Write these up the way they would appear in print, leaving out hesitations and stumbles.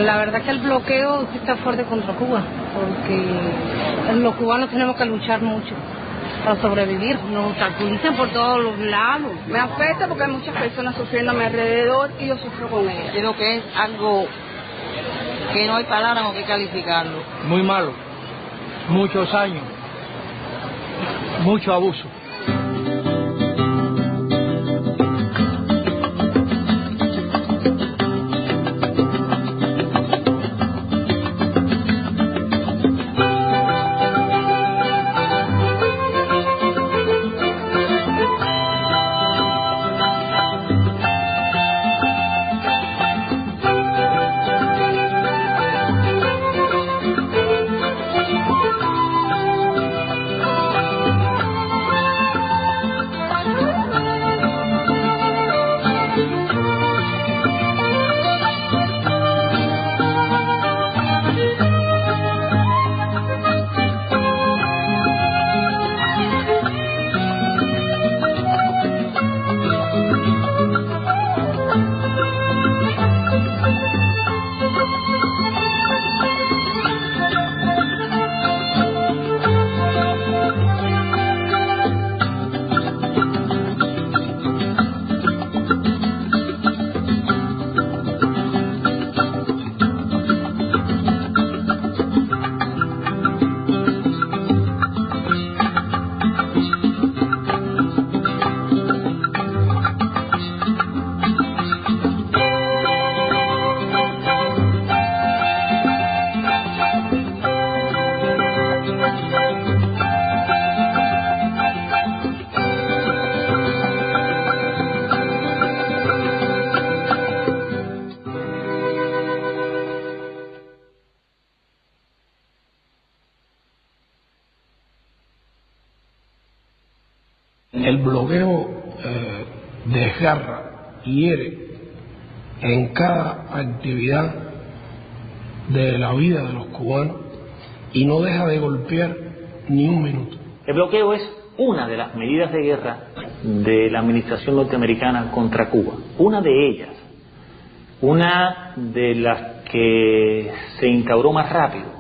La verdad que el bloqueo está fuerte contra Cuba, porque los cubanos tenemos que luchar mucho para sobrevivir. Nos obstaculizan por todos los lados. Me afecta porque hay muchas personas sufriendo a mi alrededor y yo sufro con ellas. Creo que es algo que no hay palabras con que calificarlo. Muy malo, muchos años, mucho abuso. El bloqueo desgarra, hiere en cada actividad de la vida de los cubanos y no deja de golpear ni un minuto. El bloqueo es una de las medidas de guerra de la administración norteamericana contra Cuba, una de ellas, una de las que se instauró más rápido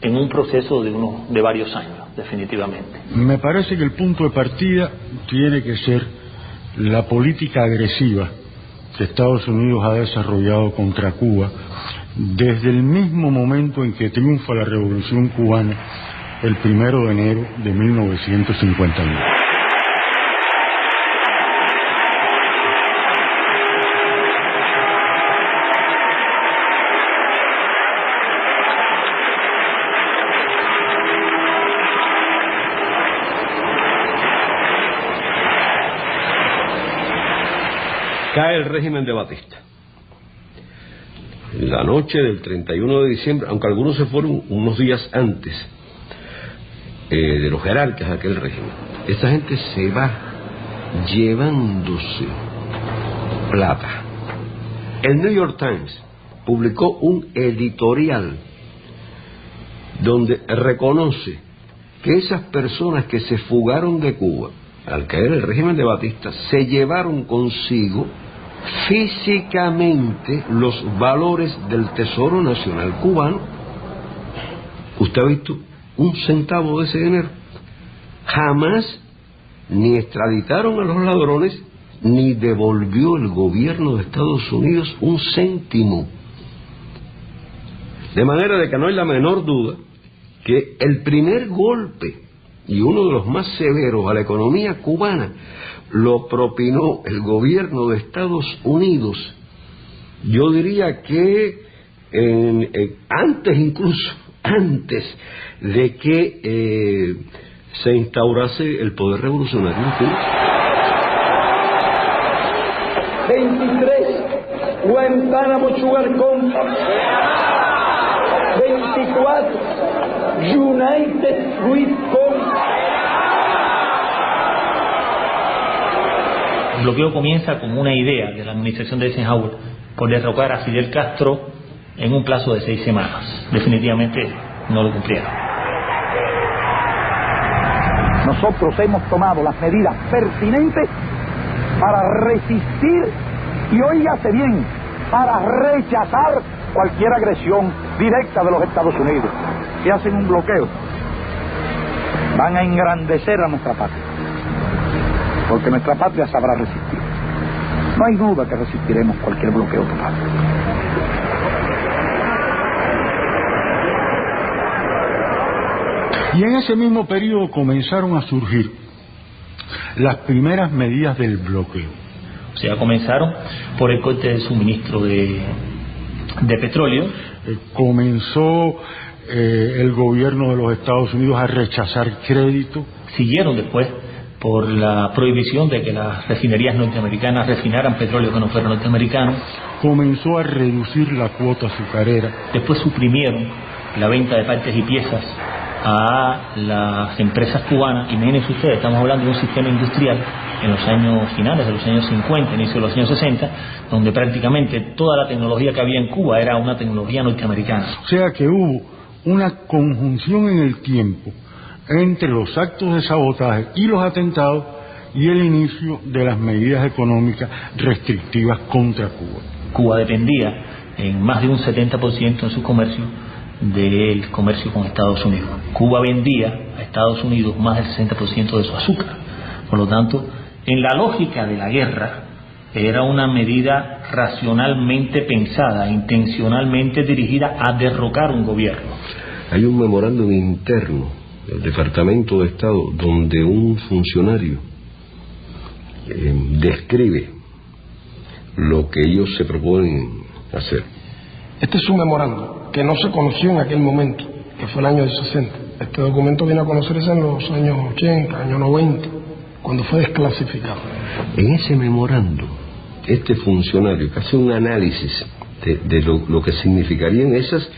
en un proceso de varios años, definitivamente. Me parece que el punto de partida tiene que ser la política agresiva que Estados Unidos ha desarrollado contra Cuba desde el mismo momento en que triunfa la Revolución Cubana el 1 de enero de 1951. Cae el régimen de Batista. La noche del 31 de diciembre, aunque algunos se fueron unos días antes de los jerarcas de aquel régimen, esta gente se va llevándose plata. El New York Times publicó un editorial donde reconoce que esas personas que se fugaron de Cuba al caer el régimen de Batista se llevaron consigo físicamente los valores del Tesoro Nacional cubano. ¿Usted ha visto un centavo de ese dinero? Jamás ni extraditaron a los ladrones ni devolvió el gobierno de Estados Unidos un céntimo. De manera de que no hay la menor duda que el primer golpe y uno de los más severos a la economía cubana lo propinó el gobierno de Estados Unidos. Yo diría que antes de que se instaurase el poder revolucionario en Cuba. 23 Guantánamo Sugar Company, 24 United Fruit Company. El bloqueo comienza como una idea de la administración de Eisenhower por derrocar a Fidel Castro en un plazo de 6 semanas. Definitivamente no lo cumplieron. Nosotros hemos tomado las medidas pertinentes para resistir y, óigase bien, para rechazar cualquier agresión directa de los Estados Unidos, si hacen un bloqueo, van a engrandecer a nuestra patria, porque nuestra patria sabrá resistir. No hay duda que resistiremos cualquier bloqueo que pase. Y en ese mismo periodo comenzaron a surgir las primeras medidas del bloqueo. O sea, comenzaron por el corte de suministro de petróleo. Comenzó el gobierno de los Estados Unidos a rechazar crédito. Siguieron después por la prohibición de que las refinerías norteamericanas refinaran petróleo que no fuera norteamericano. Comenzó a reducir la cuota azucarera. Después suprimieron la venta de partes y piezas a las empresas cubanas. Imagínense ustedes, estamos hablando de un sistema industrial en los años finales de los años 50, inicio de los años 60, donde prácticamente toda la tecnología que había en Cuba era una tecnología norteamericana. O sea que hubo una conjunción en el tiempo entre los actos de sabotaje y los atentados y el inicio de las medidas económicas restrictivas contra Cuba. Cuba dependía en más de un 70% en su comercio del comercio con Estados Unidos. Cuba vendía a Estados Unidos más del 60% de su azúcar. Por lo tanto, en la lógica de la guerra, era una medida racionalmente pensada, intencionalmente dirigida a derrocar un gobierno. Hay un memorándum interno del Departamento de Estado donde un funcionario describe lo que ellos se proponen hacer. Este es un memorándum que no se conoció en aquel momento, que fue el año del 60. Este documento viene a conocerse en los años 80, años 90, cuando fue desclasificado. En ese memorándum, este funcionario que hace un análisis de lo que significarían esas,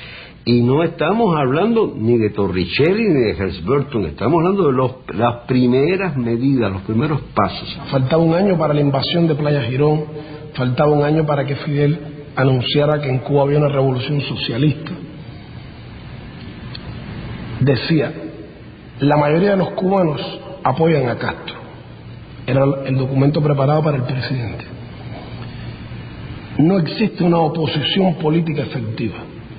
y no estamos hablando ni de Torricelli ni de Helms-Burton, estamos hablando de las primeras medidas, los primeros pasos. Faltaba un año para la invasión de Playa Girón, faltaba un año para que Fidel anunciara que en Cuba había una revolución socialista. Decía, la mayoría de los cubanos apoyan a Castro. Era el documento preparado para el presidente. No existe una oposición política efectiva.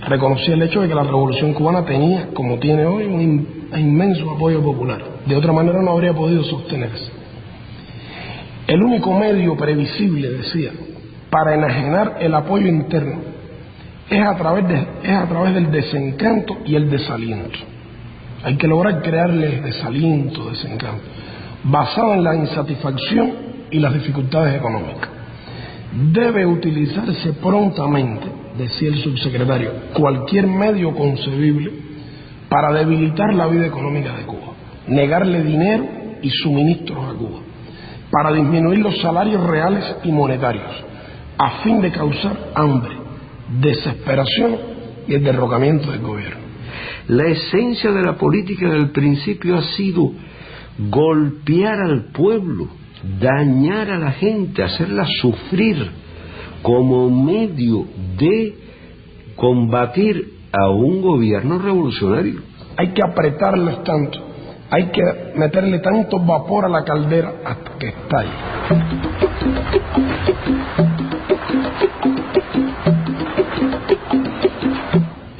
Reconocía el hecho de que la revolución cubana tenía, como tiene hoy, un inmenso apoyo popular. De otra manera no habría podido sostenerse. El único medio previsible, decía, para enajenar el apoyo interno es a través del desencanto y el desaliento. Hay que lograr crearles desaliento, desencanto, basado en la insatisfacción y las dificultades económicas. Debe utilizarse prontamente, decía el subsecretario, cualquier medio concebible para debilitar la vida económica de Cuba, negarle dinero y suministros a Cuba, para disminuir los salarios reales y monetarios, a fin de causar hambre, desesperación y el derrocamiento del gobierno. La esencia de la política del principio ha sido golpear al pueblo, dañar a la gente, hacerla sufrir como medio de combatir a un gobierno revolucionario. Hay que apretarles tanto, hay que meterle tanto vapor a la caldera hasta que estalle.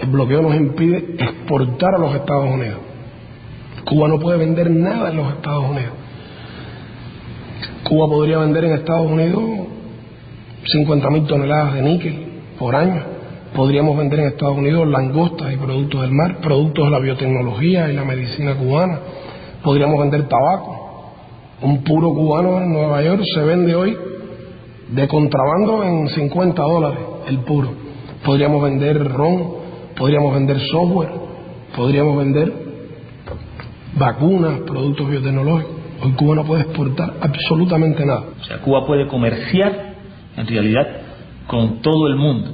El bloqueo nos impide exportar a los Estados Unidos. Cuba no puede vender nada en los Estados Unidos. Cuba podría vender en Estados Unidos 50.000 toneladas de níquel por año. Podríamos vender en Estados Unidos langostas y productos del mar, productos de la biotecnología y la medicina cubana. Podríamos vender tabaco. Un puro cubano en Nueva York se vende hoy de contrabando en $50 el puro. Podríamos vender ron, podríamos vender software, podríamos vender vacunas, productos biotecnológicos. Hoy Cuba no puede exportar absolutamente nada. O sea, Cuba puede comerciar en realidad con todo el mundo.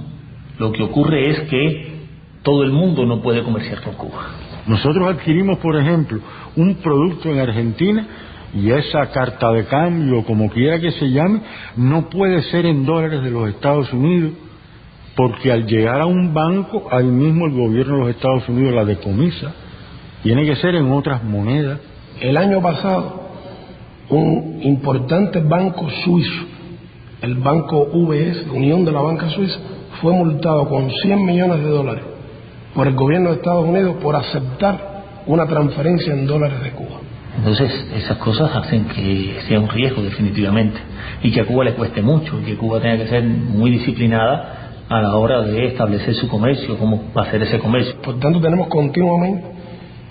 Lo que ocurre es que todo el mundo no puede comerciar con Cuba. Nosotros adquirimos, por ejemplo, un producto en Argentina y esa carta de cambio, como quiera que se llame, no puede ser en dólares de los Estados Unidos, porque al llegar a un banco, ahí mismo el gobierno de los Estados Unidos la decomisa. Tiene que ser en otras monedas. El año pasado, un importante banco suizo, el banco UBS, Unión de la Banca Suiza, fue multado con $100 millones por el gobierno de Estados Unidos por aceptar una transferencia en dólares de Cuba. Entonces, esas cosas hacen que sea un riesgo definitivamente, y que a Cuba le cueste mucho, y que Cuba tenga que ser muy disciplinada a la hora de establecer su comercio, cómo va a ser ese comercio. Por tanto, tenemos continuamente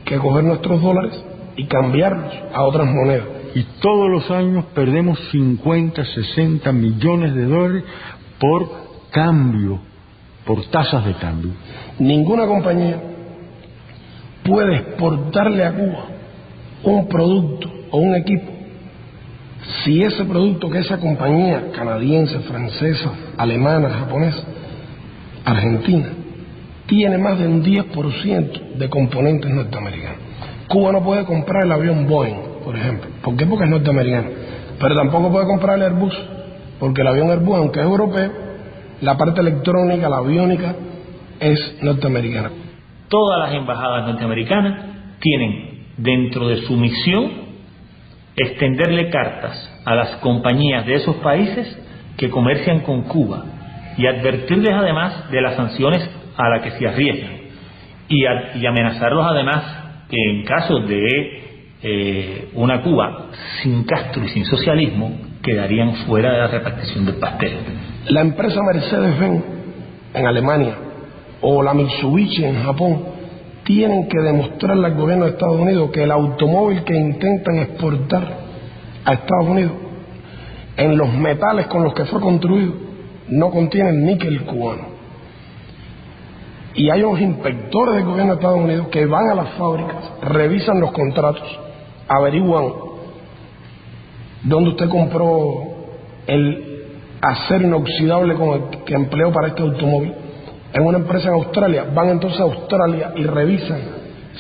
que coger nuestros dólares y cambiarlos a otras monedas. Y todos los años perdemos 50, 60 millones de dólares por cambio, por tasas de cambio. Ninguna compañía puede exportarle a Cuba un producto o un equipo si ese producto que esa compañía canadiense, francesa, alemana, japonesa, argentina, tiene más de un 10% de componentes norteamericanos. Cuba no puede comprar el avión Boeing, por ejemplo. ¿Por qué? Porque es norteamericano. Pero tampoco puede comprar el Airbus, porque el avión Airbus, aunque es europeo, la parte electrónica, la aviónica, es norteamericana. Todas las embajadas norteamericanas tienen dentro de su misión extenderle cartas a las compañías de esos países que comercian con Cuba y advertirles además de las sanciones a las que se arriesgan y amenazarlos además que en caso de una Cuba sin Castro y sin socialismo quedarían fuera de la repartición del pastel. La empresa Mercedes-Benz en Alemania o la Mitsubishi en Japón tienen que demostrarle al gobierno de Estados Unidos que el automóvil que intentan exportar a Estados Unidos en los metales con los que fue construido no contienen níquel cubano. Y hay unos inspectores del gobierno de Estados Unidos que van a las fábricas, revisan los contratos, averiguan dónde usted compró el acero inoxidable con el que empleó para este automóvil. En una empresa en Australia, van entonces a Australia y revisan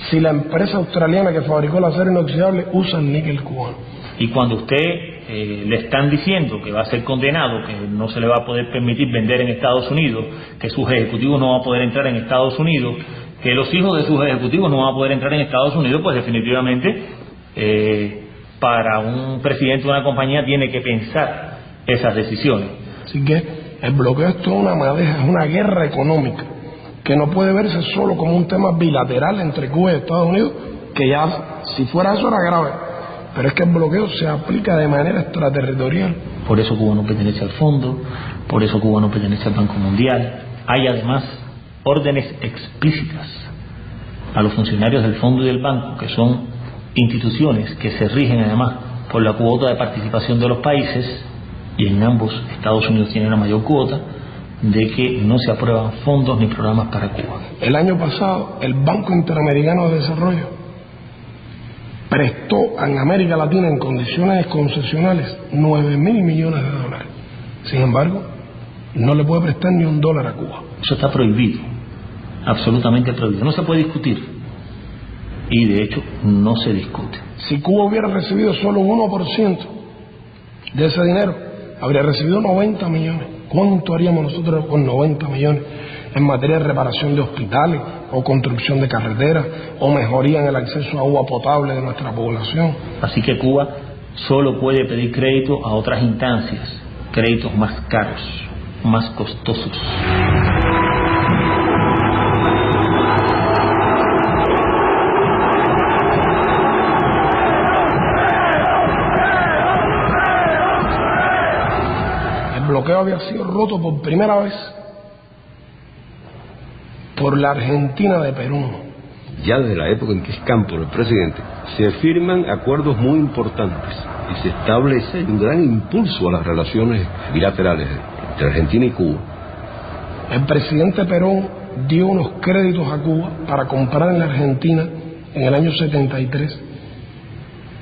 si la empresa australiana que fabricó el acero inoxidable usa el níquel cubano. Y cuando usted le están diciendo que va a ser condenado, que no se le va a poder permitir vender en Estados Unidos, que sus ejecutivos no van a poder entrar en Estados Unidos, que los hijos de sus ejecutivos no van a poder entrar en Estados Unidos, pues definitivamente para un presidente de una compañía tiene que pensar esas decisiones. Así que el bloqueo es toda una madeja, es una guerra económica que no puede verse solo como un tema bilateral entre Cuba y Estados Unidos, que ya si fuera eso era grave, pero es que el bloqueo se aplica de manera extraterritorial. Por eso Cuba no pertenece al fondo, por eso Cuba no pertenece al Banco Mundial. Hay además órdenes explícitas a los funcionarios del fondo y del banco, que son instituciones que se rigen además por la cuota de participación de los países, y en ambos Estados Unidos tiene una mayor cuota, de que no se aprueban fondos ni programas para Cuba. El año pasado el Banco Interamericano de Desarrollo prestó en América Latina en condiciones concesionales $9.000 millones. Sin embargo, no le puede prestar ni $1 a Cuba. Eso está prohibido, absolutamente prohibido, no se puede discutir y de hecho no se discute. Si Cuba hubiera recibido solo un 1% de ese dinero, habría recibido 90 millones. ¿Cuánto haríamos nosotros con 90 millones en materia de reparación de hospitales o construcción de carreteras o mejoría en el acceso a agua potable de nuestra población? Así que Cuba solo puede pedir crédito a otras instancias, créditos más caros, más costosos. El bloqueo había sido roto por primera vez por la Argentina de Perón. Ya desde la época en que es Cámpora el presidente, se firman acuerdos muy importantes y se establece un gran impulso a las relaciones bilaterales entre Argentina y Cuba. El presidente Perón dio unos créditos a Cuba para comprar en la Argentina en el año 73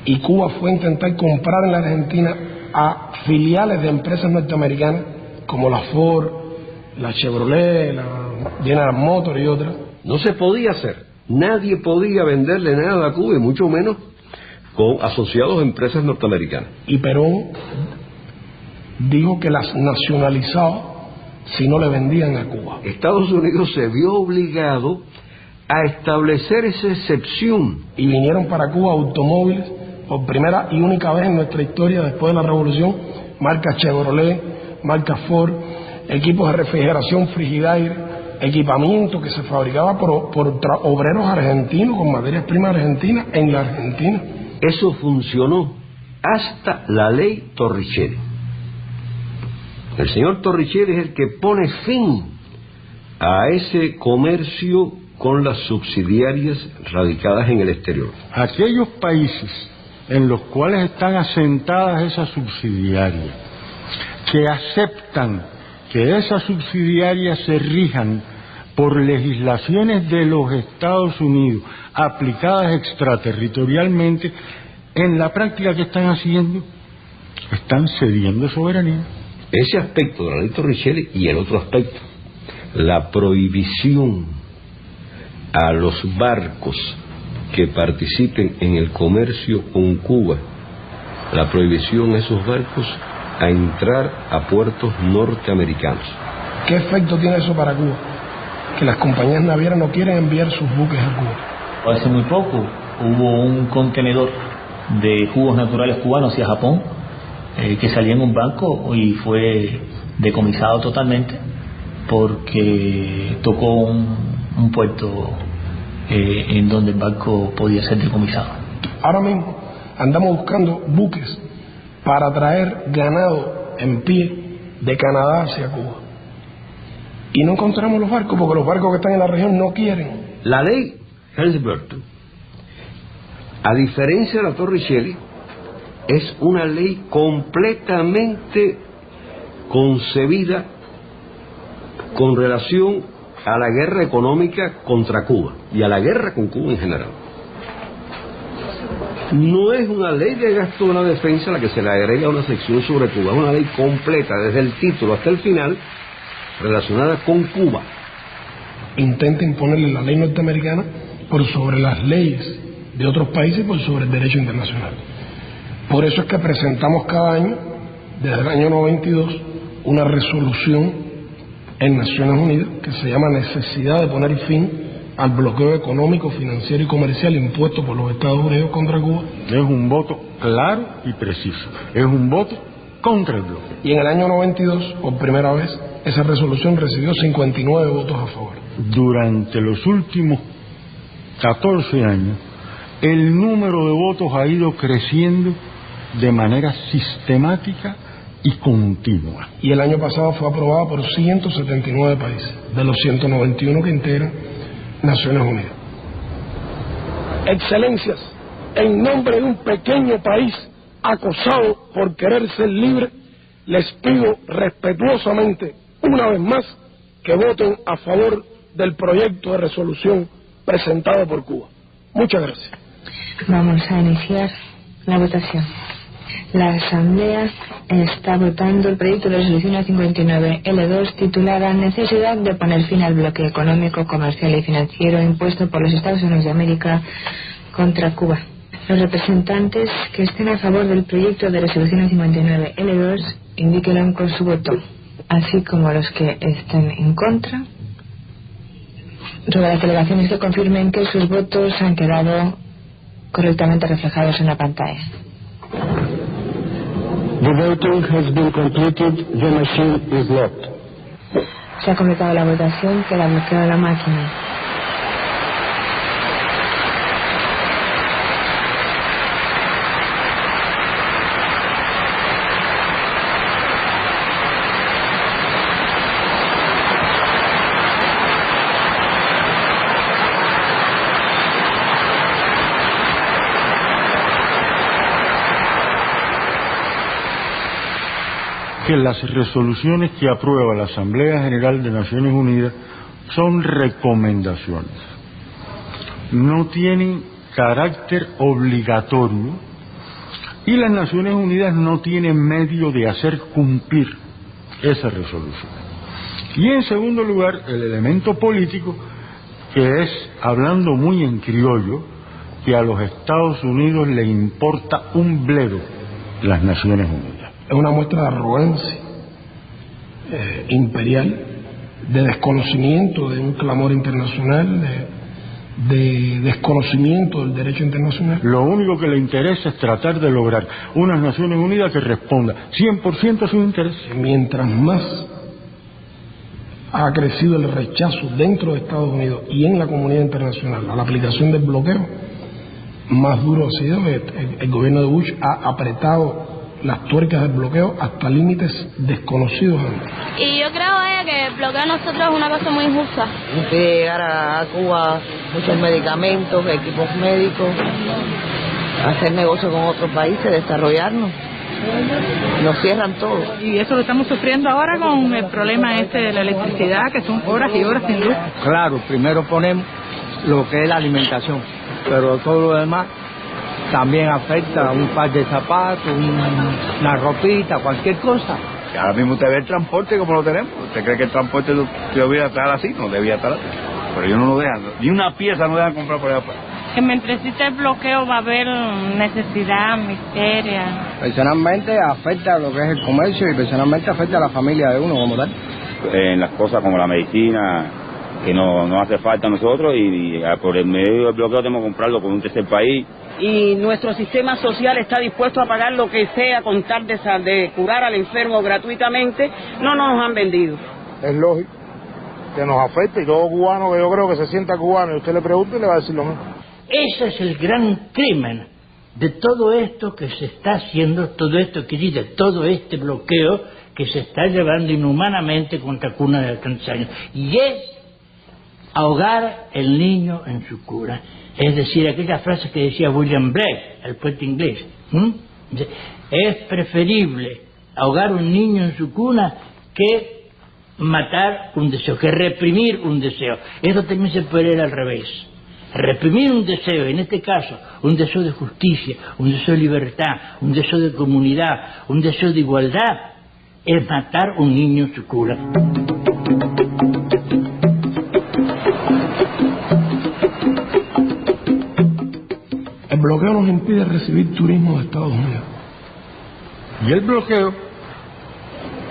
y Cuba fue a intentar comprar en la Argentina a filiales de empresas norteamericanas como la Ford, la Chevrolet, la General Motors y otras. No se podía hacer, nadie podía venderle nada a Cuba y mucho menos con asociados a empresas norteamericanas. Y Perón dijo que las nacionalizaba si no le vendían a Cuba. Estados Unidos se vio obligado a establecer esa excepción. Y vinieron para Cuba automóviles por primera y única vez en nuestra historia después de la Revolución, marca Chevrolet, marca Ford equipos de refrigeración, frigidaire, equipamiento que se fabricaba por obreros argentinos con materias primas argentinas en la Argentina. Eso funcionó hasta la ley Torricelli. El señor Torricelli es el que pone fin a ese comercio con las subsidiarias radicadas en el exterior. Aquellos países en los cuales están asentadas esas subsidiarias, que aceptan que esas subsidiarias se rijan por legislaciones de los Estados Unidos aplicadas extraterritorialmente, en la práctica que están haciendo, están cediendo soberanía. Ese aspecto de la ley Torricelli y el otro aspecto, la prohibición a los barcos que participen en el comercio con Cuba, la prohibición a esos barcos a entrar a puertos norteamericanos. ¿Qué efecto tiene eso para Cuba? Que las compañías navieras no quieren enviar sus buques a Cuba. Hace muy poco hubo un contenedor de jugos naturales cubanos hacia Japón que salía en un barco y fue decomisado totalmente porque tocó un puerto en donde el barco podía ser decomisado. Ahora mismo andamos buscando buques para traer ganado en pie de Canadá hacia Cuba y no encontramos los barcos porque los barcos que están en la región no quieren. La ley Helms-Burton, a diferencia de la Torricelli, es una ley completamente concebida con relación a la guerra económica contra Cuba y a la guerra con Cuba en general. No es una ley de gasto de la defensa a la que se le agrega una sección sobre Cuba, es una ley completa, desde el título hasta el final, relacionada con Cuba. Intenta imponerle la ley norteamericana por sobre las leyes de otros países y por sobre el derecho internacional. Por eso es que presentamos cada año, desde el año 92, una resolución en Naciones Unidas que se llama Necesidad de poner fin al bloqueo económico, financiero y comercial impuesto por los Estados Unidos contra Cuba. Es un voto claro y preciso, es un voto contra el bloqueo. Y en el año 92, por primera vez, esa resolución recibió 59 votos a favor. Durante los últimos 14 años, el número de votos ha ido creciendo de manera sistemática y continua. Y el año pasado fue aprobada por 179 países, de los 191 que integran Naciones Unidas. Excelencias, en nombre de un pequeño país acosado por querer ser libre, les pido respetuosamente, una vez más, que voten a favor del proyecto de resolución presentado por Cuba. Muchas gracias. Vamos a iniciar la votación. La Asamblea está votando el proyecto de resolución 59L2 titulada Necesidad de poner fin al bloqueo económico, comercial y financiero impuesto por los Estados Unidos de América contra Cuba. Los representantes que estén a favor del proyecto de resolución 59L2 indíquenlo con su voto, así como los que estén en contra. Ruego a las delegaciones que confirmen que sus votos han quedado correctamente reflejados en la pantalla. The voting has been completed. The machine is locked. Se ha completado la votación, queda bloqueada la máquina. Que las resoluciones que aprueba la Asamblea General de Naciones Unidas son recomendaciones, no tienen carácter obligatorio y las Naciones Unidas no tienen medio de hacer cumplir esa resolución. Y en segundo lugar, el elemento político, que es, hablando muy en criollo, que a los Estados Unidos le importa un bledo las Naciones Unidas. Es una muestra de arrogancia imperial, de desconocimiento de un clamor internacional, de desconocimiento del derecho internacional. Lo único que le interesa es tratar de lograr unas Naciones Unidas que responda 100% a sus intereses. Mientras más ha crecido el rechazo dentro de Estados Unidos y en la comunidad internacional a la aplicación del bloqueo, más duro ha sido. El gobierno de Bush ha apretado las tuercas del bloqueo hasta límites desconocidos antes. Y yo creo que el bloqueo a nosotros es una cosa muy injusta. Que llegar a Cuba muchos medicamentos, equipos médicos, hacer negocio con otros países, desarrollarnos. Nos cierran todo. Y eso lo estamos sufriendo ahora con el problema de la electricidad, que son horas y horas sin luz. Claro, primero ponemos lo que es la alimentación, pero todo lo demás también afecta, un par de zapatos, una ropita, cualquier cosa. Ahora mismo usted ve el transporte como lo tenemos. ¿Usted cree que el transporte debía estar así? No debía estar así. Pero ellos no lo dejan, ni una pieza no dejan comprar por allá afuera. Que mientras exista el bloqueo va a haber necesidad, miseria. Personalmente afecta lo que es el comercio y personalmente afecta a la familia de uno como tal. En las cosas como la medicina, que no hace falta a nosotros y por el medio del bloqueo tenemos que comprarlo con un tercer país. Y nuestro sistema social está dispuesto a pagar lo que sea con tal de curar al enfermo gratuitamente. No nos han vendido. Es lógico que nos afecte y todo cubano que yo creo que se sienta cubano y usted le pregunta y le va a decir lo mismo. Ese es el gran crimen de todo esto que se está haciendo, todo este bloqueo que se está llevando inhumanamente contra cunas de 30 años. Y es ahogar el niño en su cuna. Es decir, aquella frase que decía William Blake, el poeta inglés. Es preferible ahogar un niño en su cuna que matar un deseo, que reprimir un deseo. Esto también se puede ir al revés. Reprimir un deseo, en este caso, un deseo de justicia, un deseo de libertad, un deseo de comunidad, un deseo de igualdad, es matar un niño en su cuna. El bloqueo nos impide recibir turismo de Estados Unidos. Y el bloqueo,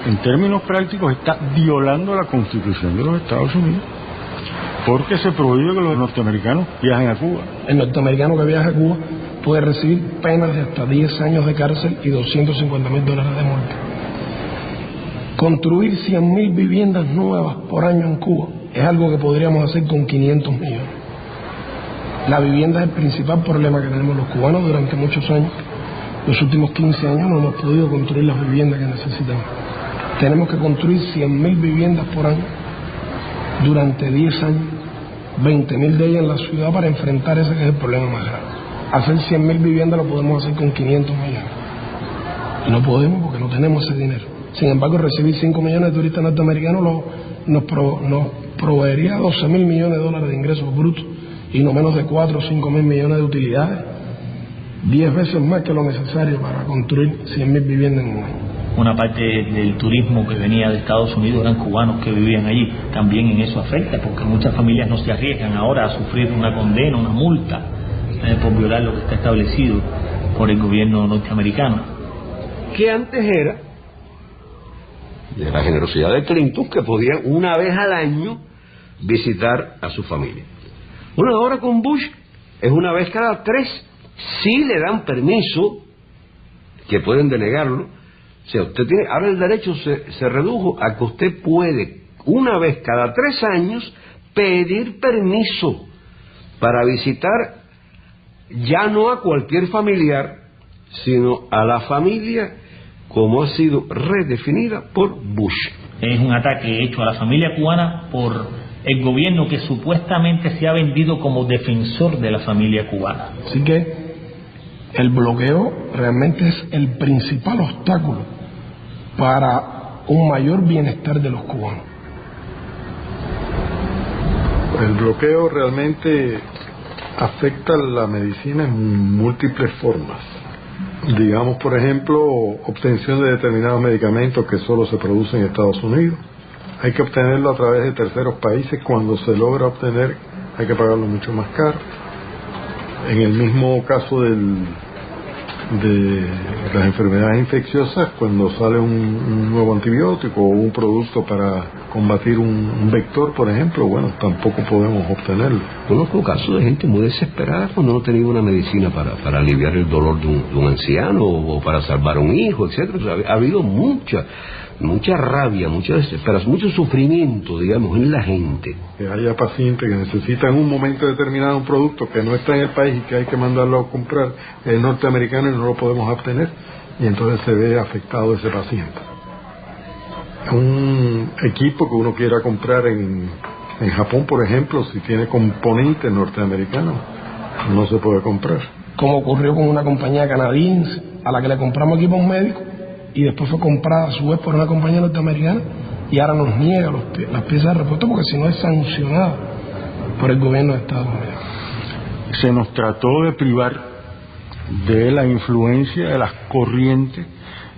en términos prácticos, está violando la Constitución de los Estados Unidos, porque se prohíbe que los norteamericanos viajen a Cuba. El norteamericano que viaja a Cuba puede recibir penas de hasta 10 años de cárcel y $250,000 de multa. Construir 100,000 viviendas nuevas por año en Cuba es algo que podríamos hacer con 500 millones. La vivienda es el principal problema que tenemos los cubanos durante muchos años. Los últimos 15 años no hemos podido construir las viviendas que necesitamos. Tenemos que construir 100,000 viviendas por año durante 10 años, 20,000 de ellas en la ciudad para enfrentar ese que es el problema más grave. Hacer 100,000 viviendas lo podemos hacer con 500 millones. Y no podemos porque no tenemos ese dinero. Sin embargo, recibir 5 millones de turistas norteamericanos nos proveería $12,000 millones de ingresos brutos y no menos de 4 o 5 mil millones de utilidades, 10 veces más que lo necesario para construir 100,000 viviendas en un año. Una parte del turismo que venía de Estados Unidos eran cubanos que vivían allí. También en eso afecta, porque muchas familias no se arriesgan ahora a sufrir una condena, una multa, por violar lo que está establecido por el gobierno norteamericano. Que antes era de la generosidad de Clinton, que podían una vez al año visitar a su familia. Bueno, ahora con Bush es una vez cada 3. Sí le dan permiso, que pueden denegarlo. O sea, usted tiene, ahora el derecho se redujo a que usted puede, una vez cada 3 años, pedir permiso para visitar ya no a cualquier familiar, sino a la familia como ha sido redefinida por Bush. Es un ataque hecho a la familia cubana por el gobierno que supuestamente se ha vendido como defensor de la familia cubana. Así que el bloqueo realmente es el principal obstáculo para un mayor bienestar de los cubanos. El bloqueo realmente afecta la medicina en múltiples formas. Digamos, por ejemplo, obtención de determinados medicamentos que solo se producen en Estados Unidos. Hay que obtenerlo a través de terceros países. Cuando se logra obtener, hay que pagarlo mucho más caro. En el mismo caso de las enfermedades infecciosas, cuando sale un nuevo antibiótico o un producto para combatir un vector, por ejemplo, bueno, tampoco podemos obtenerlo. Conozco casos de gente muy desesperada cuando no tenía una medicina para aliviar el dolor de un anciano o para salvar a un hijo, etcétera. O sea, ha habido mucha mucha rabia, mucha desesperación, mucho sufrimiento, digamos, en la gente. Que haya pacientes que necesitan en un momento determinado un producto que no está en el país y que hay que mandarlo a comprar el norteamericano y no lo podemos obtener, y entonces se ve afectado ese paciente. Un equipo que uno quiera comprar en Japón, por ejemplo, si tiene componentes norteamericanos, no se puede comprar. Como ocurrió con una compañía canadiense a la que le compramos equipos médicos y después fue comprada a su vez por una compañía norteamericana y ahora nos niega las piezas de repuesto porque si no es sancionada por el gobierno de Estados Unidos. Se nos trató de privar de la influencia de las corrientes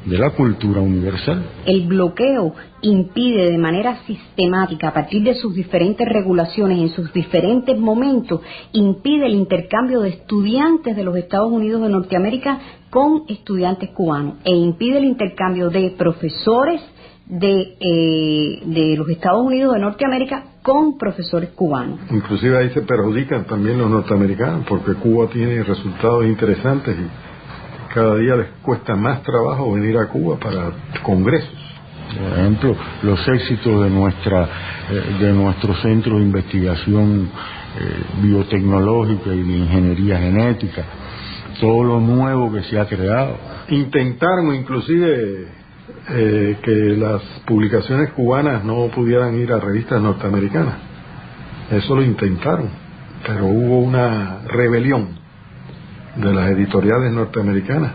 de la cultura universal. El bloqueo impide de manera sistemática, a partir de sus diferentes regulaciones, en sus diferentes momentos, impide el intercambio de estudiantes de los Estados Unidos de Norteamérica con estudiantes cubanos, e impide el intercambio de profesores de los Estados Unidos de Norteamérica con profesores cubanos. Inclusive ahí se perjudican también los norteamericanos, porque Cuba tiene resultados interesantes y cada día les cuesta más trabajo venir a Cuba para congresos. Por ejemplo, los éxitos de nuestro centro de investigación biotecnológica y de ingeniería genética, todo lo nuevo que se ha creado. Intentaron inclusive que las publicaciones cubanas no pudieran ir a revistas norteamericanas. Eso lo intentaron, pero hubo una rebelión de las editoriales norteamericanas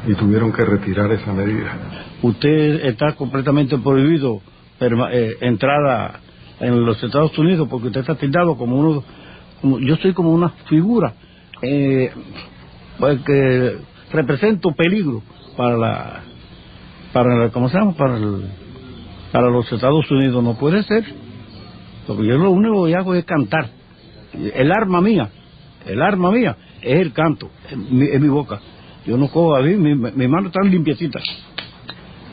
y tuvieron que retirar esa medida. Usted está completamente prohibido entrada en los Estados Unidos porque usted está tildado como yo soy como una figura pues que represento peligro para ¿cómo se llama? Para los Estados Unidos. No puede ser, porque yo lo único que hago es cantar. El arma mía es el canto, en mi boca. Yo no cojo a mí, mi mano está limpiecita,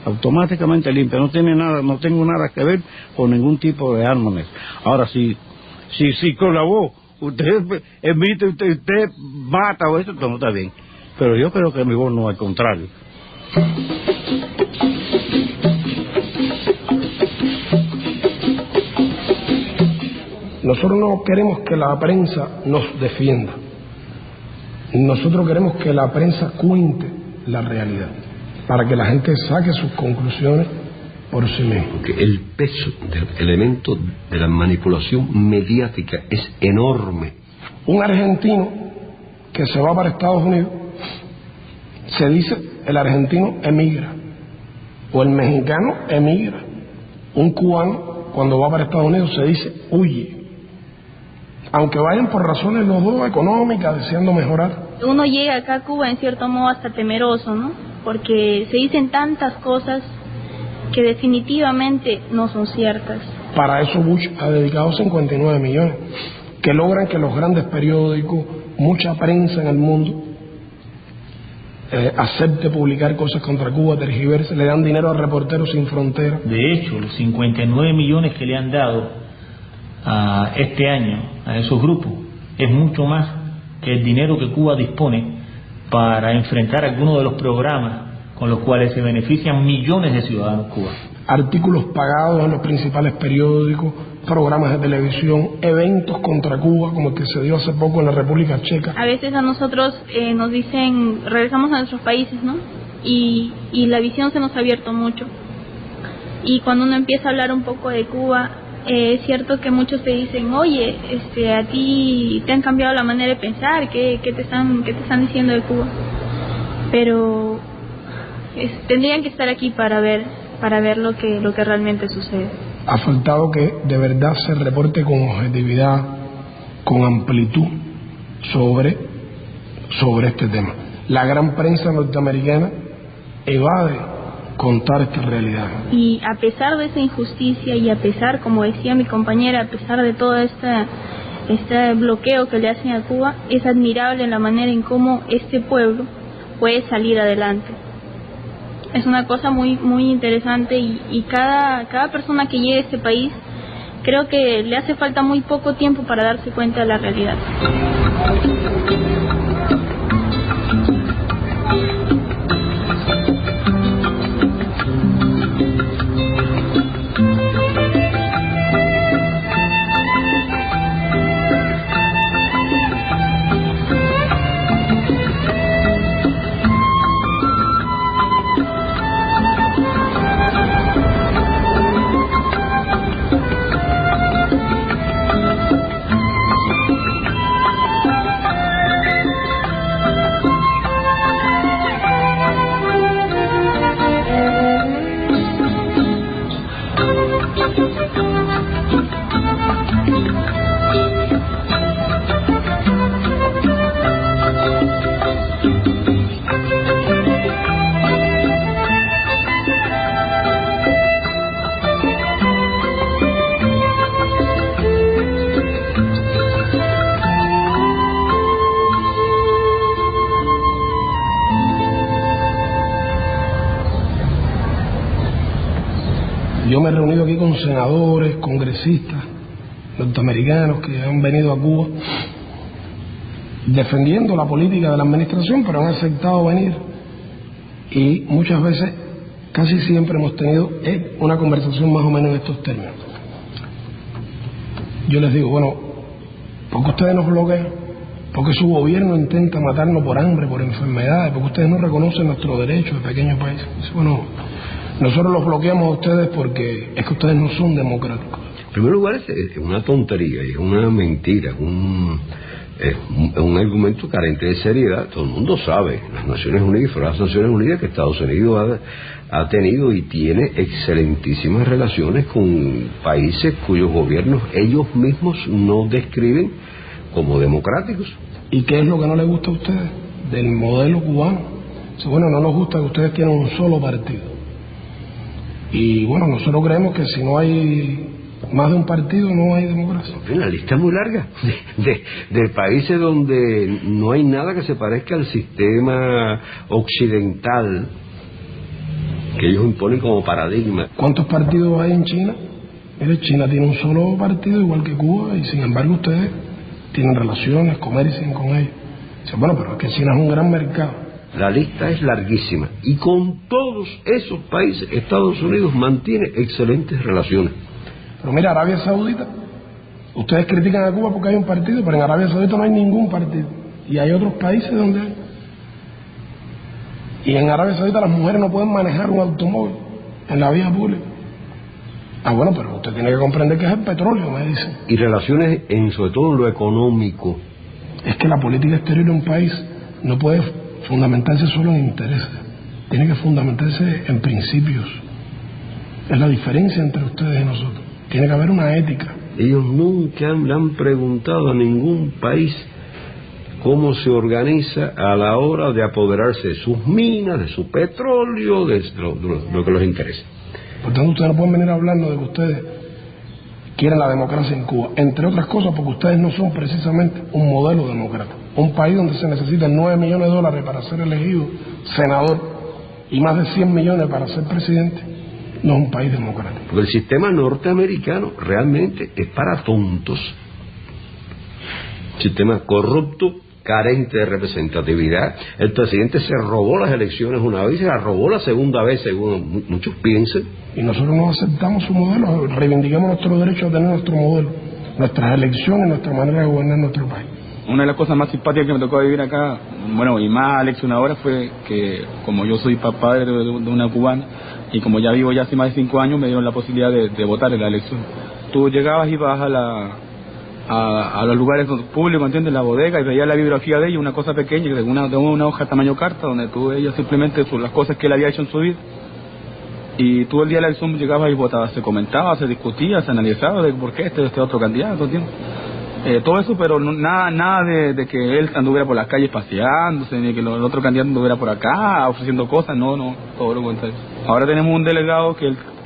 automáticamente limpia, no tengo nada que ver con ningún tipo de arma. Ahora, si con la voz usted emite, usted mata o eso, no está bien. Pero yo creo que mi voz no, al contrario. Nosotros no queremos que la prensa nos defienda. Nosotros queremos que la prensa cuente la realidad, para que la gente saque sus conclusiones por sí misma. Porque el peso del elemento de la manipulación mediática es enorme. Un argentino que se va para Estados Unidos, se dice el argentino emigra, o el mexicano emigra. Un cubano cuando va para Estados Unidos se dice huye. Aunque vayan por razones los dos económicas, deseando mejorar. Uno llega acá a Cuba en cierto modo hasta temeroso, ¿no? Porque se dicen tantas cosas que definitivamente no son ciertas. Para eso Bush ha dedicado 59 millones, que logran que los grandes periódicos, mucha prensa en el mundo, acepte publicar cosas contra Cuba, tergiverse, le dan dinero a Reporteros Sin Fronteras. De hecho, los 59 millones que le han dado a este año a esos grupos es mucho más que el dinero que Cuba dispone para enfrentar algunos de los programas con los cuales se benefician millones de ciudadanos cubanos. Artículos pagados en los principales periódicos, programas de televisión, eventos contra Cuba como el que se dio hace poco en la República Checa. A veces a nosotros nos dicen, regresamos a nuestros países, ¿no? Y la visión se nos ha abierto mucho. Y cuando uno empieza a hablar un poco de Cuba, es cierto que muchos te dicen, oye, a ti te han cambiado la manera de pensar, ¿qué te están diciendo de Cuba? Pero tendrían que estar aquí para ver lo que realmente sucede. Ha faltado que de verdad se reporte con objetividad, con amplitud sobre este tema. La gran prensa norteamericana evade contar esta realidad. Y a pesar de esa injusticia y a pesar, como decía mi compañera, a pesar de todo este bloqueo que le hacen a Cuba, es admirable la manera en cómo este pueblo puede salir adelante. Es una cosa muy muy interesante y cada persona que llegue a este país, creo que le hace falta muy poco tiempo para darse cuenta de la realidad. Yo me he reunido aquí con senadores, congresistas norteamericanos que han venido a Cuba defendiendo la política de la administración, pero han aceptado venir, y muchas veces, casi siempre hemos tenido una conversación más o menos en estos términos. Yo les digo, bueno, ¿por qué ustedes nos bloquean? Porque su gobierno intenta matarnos por hambre, por enfermedades, porque ustedes no reconocen nuestros derechos de pequeños países. Bueno, nosotros los bloqueamos a ustedes porque es que ustedes no son democráticos. En primer lugar, es una tontería, es una mentira, es un argumento carente de seriedad. Todo el mundo sabe, las Naciones Unidas, fueron las Naciones Unidas, que Estados Unidos ha tenido y tiene excelentísimas relaciones con países cuyos gobiernos ellos mismos no describen como democráticos. ¿Y qué es lo que no les gusta a ustedes del modelo cubano? Bueno, no nos gusta que ustedes tienen un solo partido. Y bueno, nosotros creemos que si no hay más de un partido no hay democracia. La lista es muy larga de países donde no hay nada que se parezca al sistema occidental que ellos imponen como paradigma. ¿Cuántos partidos hay en China? Mire, China tiene un solo partido igual que Cuba, y sin embargo ustedes tienen relaciones, comercian con ellos. Bueno, pero es que China es un gran mercado. La lista es larguísima, y con todos esos países Estados Unidos mantiene excelentes relaciones. Pero mira, Arabia Saudita, ustedes critican a Cuba porque hay un partido, pero en Arabia Saudita no hay ningún partido, y hay otros países donde hay. Y en Arabia Saudita las mujeres no pueden manejar un automóvil en la vía pública. Bueno, pero usted tiene que comprender que es el petróleo, me dicen. Y relaciones sobre todo en lo económico. Es que la política exterior de un país no puede fundamentarse solo en intereses, tiene que fundamentarse en principios. Es la diferencia entre ustedes y nosotros. Tiene que haber una ética. Ellos nunca le han preguntado a ningún país cómo se organiza a la hora de apoderarse de sus minas, de su petróleo, de lo que les interesa. Por tanto, ustedes no pueden venir hablando de que ustedes quieren la democracia en Cuba, entre otras cosas porque ustedes no son precisamente un modelo democrático. Un país donde se necesitan 9 millones de dólares para ser elegido senador y más de 100 millones para ser presidente, no es un país democrático. Porque el sistema norteamericano realmente es para tontos. Sistema corrupto, carente de representatividad. El presidente se robó las elecciones una vez y se las robó la segunda vez, según muchos piensan. Y nosotros no aceptamos su modelo, reivindicamos nuestro derecho a tener nuestro modelo, nuestras elecciones, nuestra manera de gobernar nuestro país. Una de las cosas más simpáticas que me tocó vivir acá, bueno, y más leccionadora, fue que como yo soy padre de una cubana, y como ya vivo ya hace más de 5 años, me dieron la posibilidad de votar en la elección. Tú llegabas y ibas a los lugares públicos, ¿entiendes? La bodega, y veías la bibliografía de ella, una cosa pequeña, de una hoja tamaño carta, donde tú veías simplemente las cosas que él había hecho en su vida. Y tú el día de la elección llegabas y votabas, se comentaba, se discutía, se analizaba de por qué este otro candidato, ¿entiendes? Todo eso, pero nada de que él anduviera por las calles paseándose, ni que el otro candidato anduviera por acá ofreciendo cosas, no, todo lo contrario. Ahora tenemos un delegado que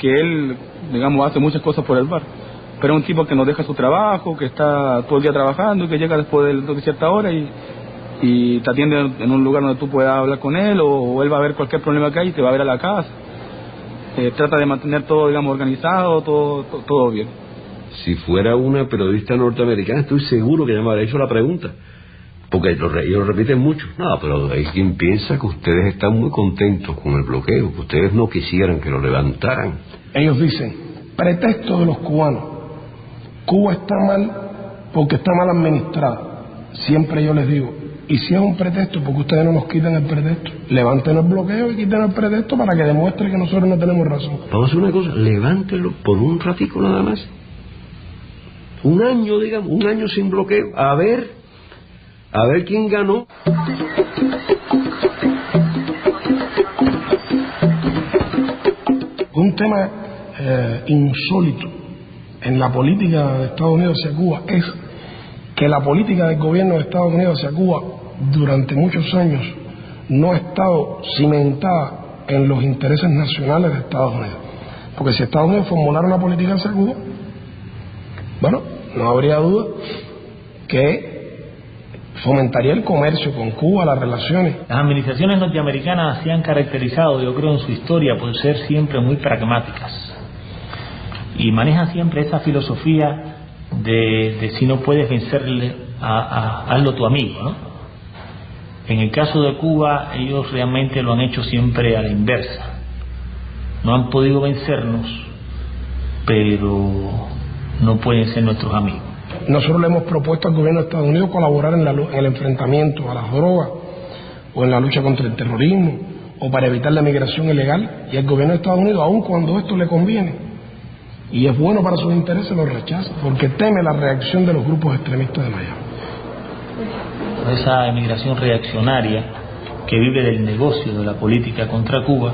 él, digamos, hace muchas cosas por el bar, pero es un tipo que nos deja su trabajo, que está todo el día trabajando y que llega después de cierta hora y te atiende en un lugar donde tú puedas hablar con él, o él va a ver cualquier problema que hay y te va a ver a la casa. Trata de mantener todo, digamos, organizado, todo bien. Si fuera una periodista norteamericana, estoy seguro que ya me habría hecho la pregunta, porque ellos lo repiten mucho. No, pero hay quien piensa que ustedes están muy contentos con el bloqueo, que ustedes no quisieran que lo levantaran. Ellos dicen, pretexto de los cubanos, Cuba está mal porque está mal administrada. Siempre yo les digo, y si es un pretexto, porque ustedes no nos quitan el pretexto, levanten el bloqueo y quiten el pretexto para que demuestre que nosotros no tenemos razón. Vamos a hacer una cosa, levántenlo por un ratico nada más. Un año, digamos, un año sin bloqueo, a ver quién ganó. Un tema insólito en la política de Estados Unidos hacia Cuba es que la política del gobierno de Estados Unidos hacia Cuba durante muchos años no ha estado cimentada en los intereses nacionales de Estados Unidos. Porque si Estados Unidos formulara una política hacia Cuba, bueno, no habría duda que fomentaría el comercio con Cuba, las relaciones. Las administraciones norteamericanas se han caracterizado, yo creo, en su historia por ser siempre muy pragmáticas. y manejan siempre esa filosofía de si no puedes vencerle, hazlo tu amigo, ¿no? En el caso de Cuba, ellos realmente lo han hecho siempre a la inversa. No han podido vencernos, pero no pueden ser nuestros amigos. Nosotros le hemos propuesto al gobierno de Estados Unidos colaborar en el enfrentamiento a las drogas o en la lucha contra el terrorismo o para evitar la migración ilegal, y el gobierno de Estados Unidos, aun cuando esto le conviene y es bueno para sus intereses, lo rechaza porque teme la reacción de los grupos extremistas de Miami. Esa emigración reaccionaria que vive del negocio de la política contra Cuba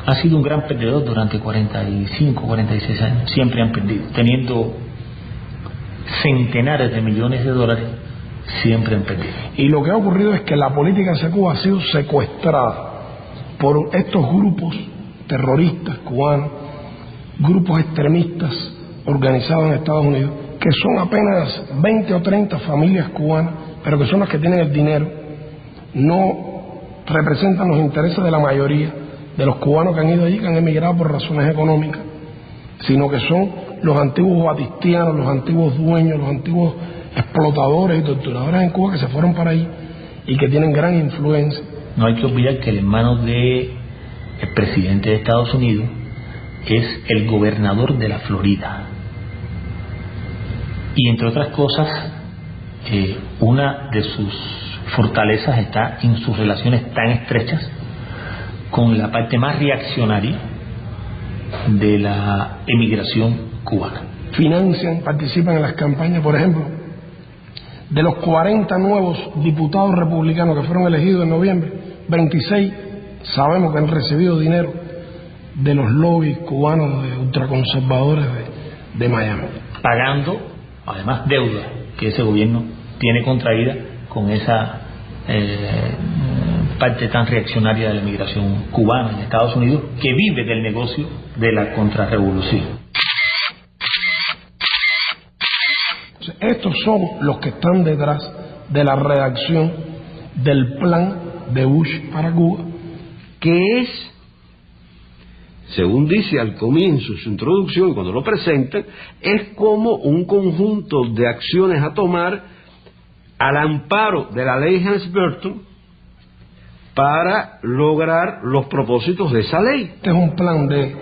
ha sido un gran perdedor durante 45, 46 años. Siempre han perdido, teniendo centenares de millones de dólares, siempre han perdido. Y lo que ha ocurrido es que la política hacia Cuba ha sido secuestrada por estos grupos terroristas cubanos, grupos extremistas organizados en Estados Unidos, que son apenas 20 o 30 familias cubanas, pero que son las que tienen el dinero, no representan los intereses de la mayoría de los cubanos que han ido allí, que han emigrado por razones económicas, sino que son los antiguos batistianos, los antiguos dueños, los antiguos explotadores y torturadores en Cuba que se fueron para ahí y que tienen gran influencia. No hay que olvidar que el hermano del presidente de Estados Unidos es el gobernador de la Florida. Y entre otras cosas, una de sus fortalezas está en sus relaciones tan estrechas con la parte más reaccionaria de la emigración cubana. Financian, participan en las campañas, por ejemplo, de los 40 nuevos diputados republicanos que fueron elegidos en noviembre, 26 sabemos que han recibido dinero de los lobbies cubanos de ultraconservadores de Miami. Pagando, además, deuda que ese gobierno tiene contraída con esa parte tan reaccionaria de la migración cubana en Estados Unidos, que vive del negocio de la contrarrevolución. Estos son los que están detrás de la redacción del plan de Bush para Cuba, que es, según dice al comienzo de su introducción, cuando lo presentan, es como un conjunto de acciones a tomar al amparo de la ley Helms-Burton para lograr los propósitos de esa ley. Este es un plan de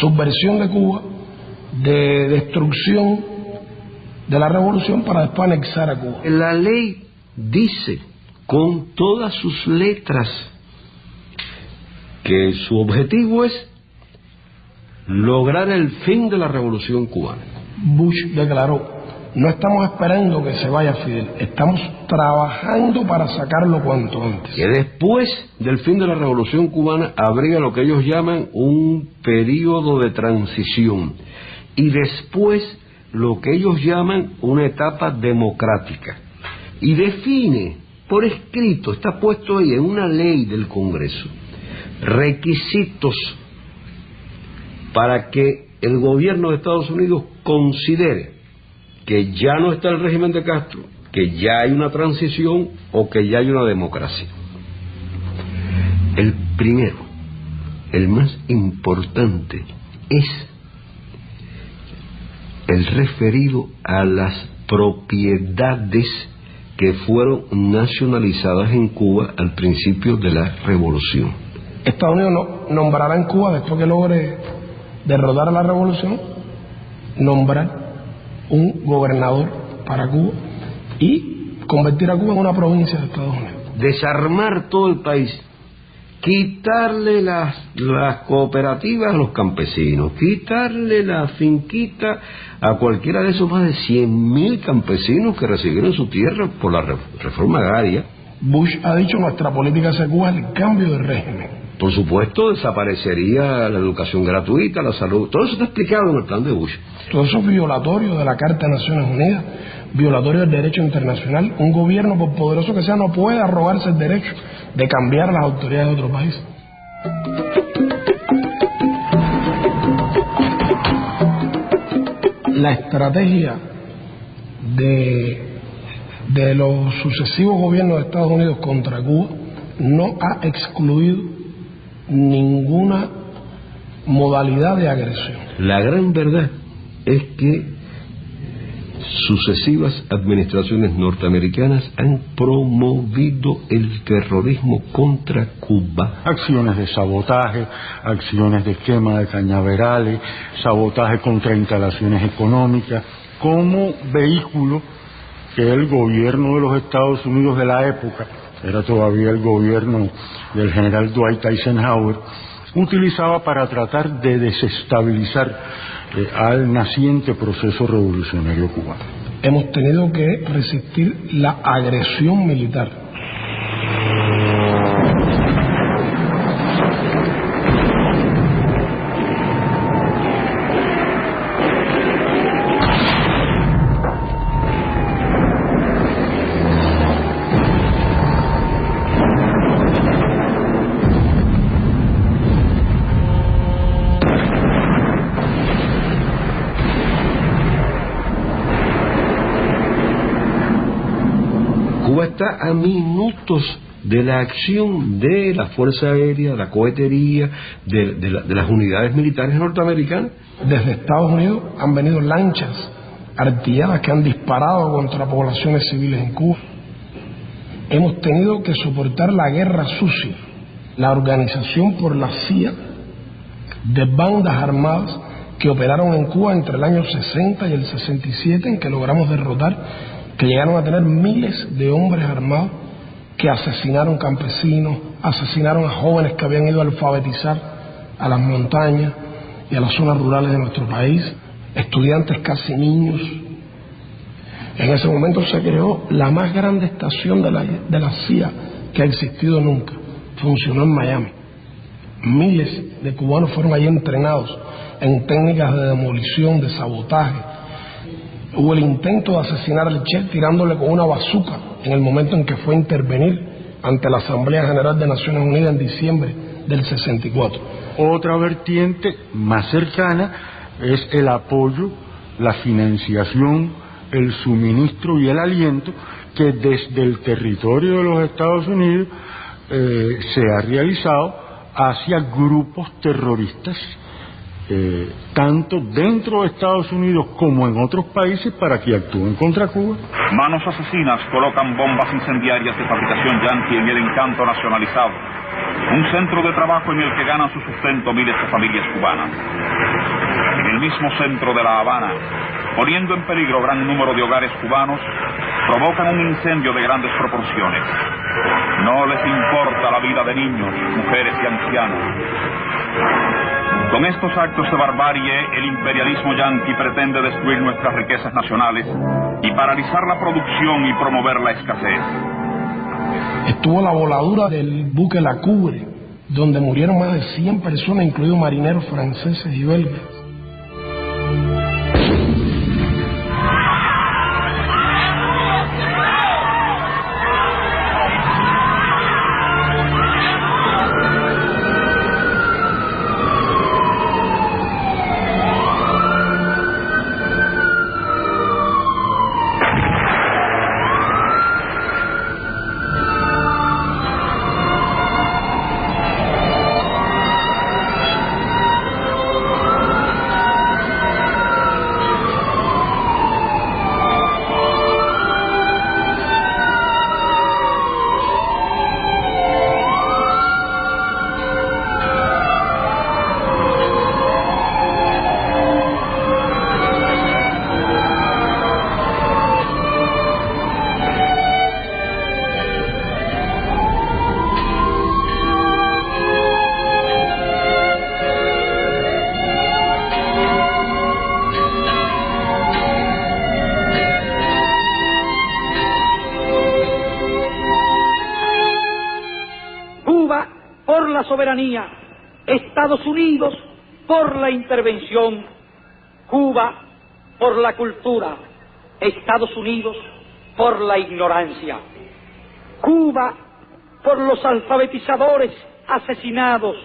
subversión de Cuba, de destrucción de la revolución para después anexar a Cuba. La ley dice con todas sus letras que su objetivo es lograr el fin de la revolución cubana. Bush declaró: no estamos esperando que se vaya Fidel, estamos trabajando para sacarlo cuanto antes. Que después del fin de la revolución cubana habría lo que ellos llaman un periodo de transición, y después lo que ellos llaman una etapa democrática, y define por escrito, está puesto ahí en una ley del Congreso, requisitos para que el gobierno de Estados Unidos considere que ya no está el régimen de Castro, que ya hay una transición o que ya hay una democracia. El primero, el más importante, es el referido a las propiedades que fueron nacionalizadas en Cuba al principio de la revolución. Estados Unidos nombrará en Cuba, después que logre derrotar a la revolución, nombrar un gobernador para Cuba y convertir a Cuba en una provincia de Estados Unidos. Desarmar todo el país, quitarle las cooperativas a los campesinos, quitarle la finquita a cualquiera de esos más de 100.000 campesinos que recibieron su tierra por la reforma agraria. Bush ha dicho: nuestra política hacia Cuba es el cambio de régimen. Por supuesto, desaparecería la educación gratuita, la salud, todo eso está explicado en el plan de Bush. Todo eso es violatorio de la Carta de Naciones Unidas, violatorio del derecho internacional. Un gobierno, por poderoso que sea, no puede arrogarse el derecho de cambiar las autoridades de otro país. La estrategia de los sucesivos gobiernos de Estados Unidos contra Cuba no ha excluido ninguna modalidad de agresión. La gran verdad es que sucesivas administraciones norteamericanas han promovido el terrorismo contra Cuba. Acciones de sabotaje, acciones de quema de cañaverales, sabotaje contra instalaciones económicas, como vehículo que el gobierno de los Estados Unidos de la época, era todavía el gobierno del general Dwight Eisenhower, utilizaba para tratar de desestabilizar al naciente proceso revolucionario cubano. Hemos tenido que resistir la agresión militar. Cuba está a minutos de la acción de la Fuerza Aérea, la cohetería, de las unidades militares norteamericanas. Desde Estados Unidos han venido lanchas artilladas que han disparado contra poblaciones civiles en Cuba. Hemos tenido que soportar la guerra sucia, la organización por la CIA de bandas armadas que operaron en Cuba entre el año 60 y el 67, en que logramos derrotar, que llegaron a tener miles de hombres armados que asesinaron campesinos, asesinaron a jóvenes que habían ido a alfabetizar a las montañas y a las zonas rurales de nuestro país, estudiantes casi niños. En ese momento se creó la más grande estación de la CIA que ha existido nunca. Funcionó en Miami. Miles de cubanos fueron allí entrenados en técnicas de demolición, de sabotaje. Hubo el intento de asesinar al Che tirándole con una bazuca en el momento en que fue a intervenir ante la Asamblea General de Naciones Unidas en diciembre del 64. Otra vertiente más cercana es el apoyo, la financiación, el suministro y el aliento que desde el territorio de los Estados Unidos se ha realizado hacia grupos terroristas, tanto dentro de Estados Unidos como en otros países, para que actúen contra Cuba. Manos asesinas colocan bombas incendiarias de fabricación yanqui en el Encanto nacionalizado, un centro de trabajo en el que ganan su sustento miles de familias cubanas. En el mismo centro de La Habana, poniendo en peligro gran número de hogares cubanos, provocan un incendio de grandes proporciones. No les importa la vida de niños, mujeres y ancianos. Con estos actos de barbarie, el imperialismo yanqui pretende destruir nuestras riquezas nacionales y paralizar la producción y promover la escasez. Estuvo la voladura del buque La Cubre, donde murieron más de 100 personas, incluidos marineros franceses y belgas. Soberanía, Estados Unidos por la intervención, Cuba por la cultura, Estados Unidos por la ignorancia, Cuba por los alfabetizadores asesinados,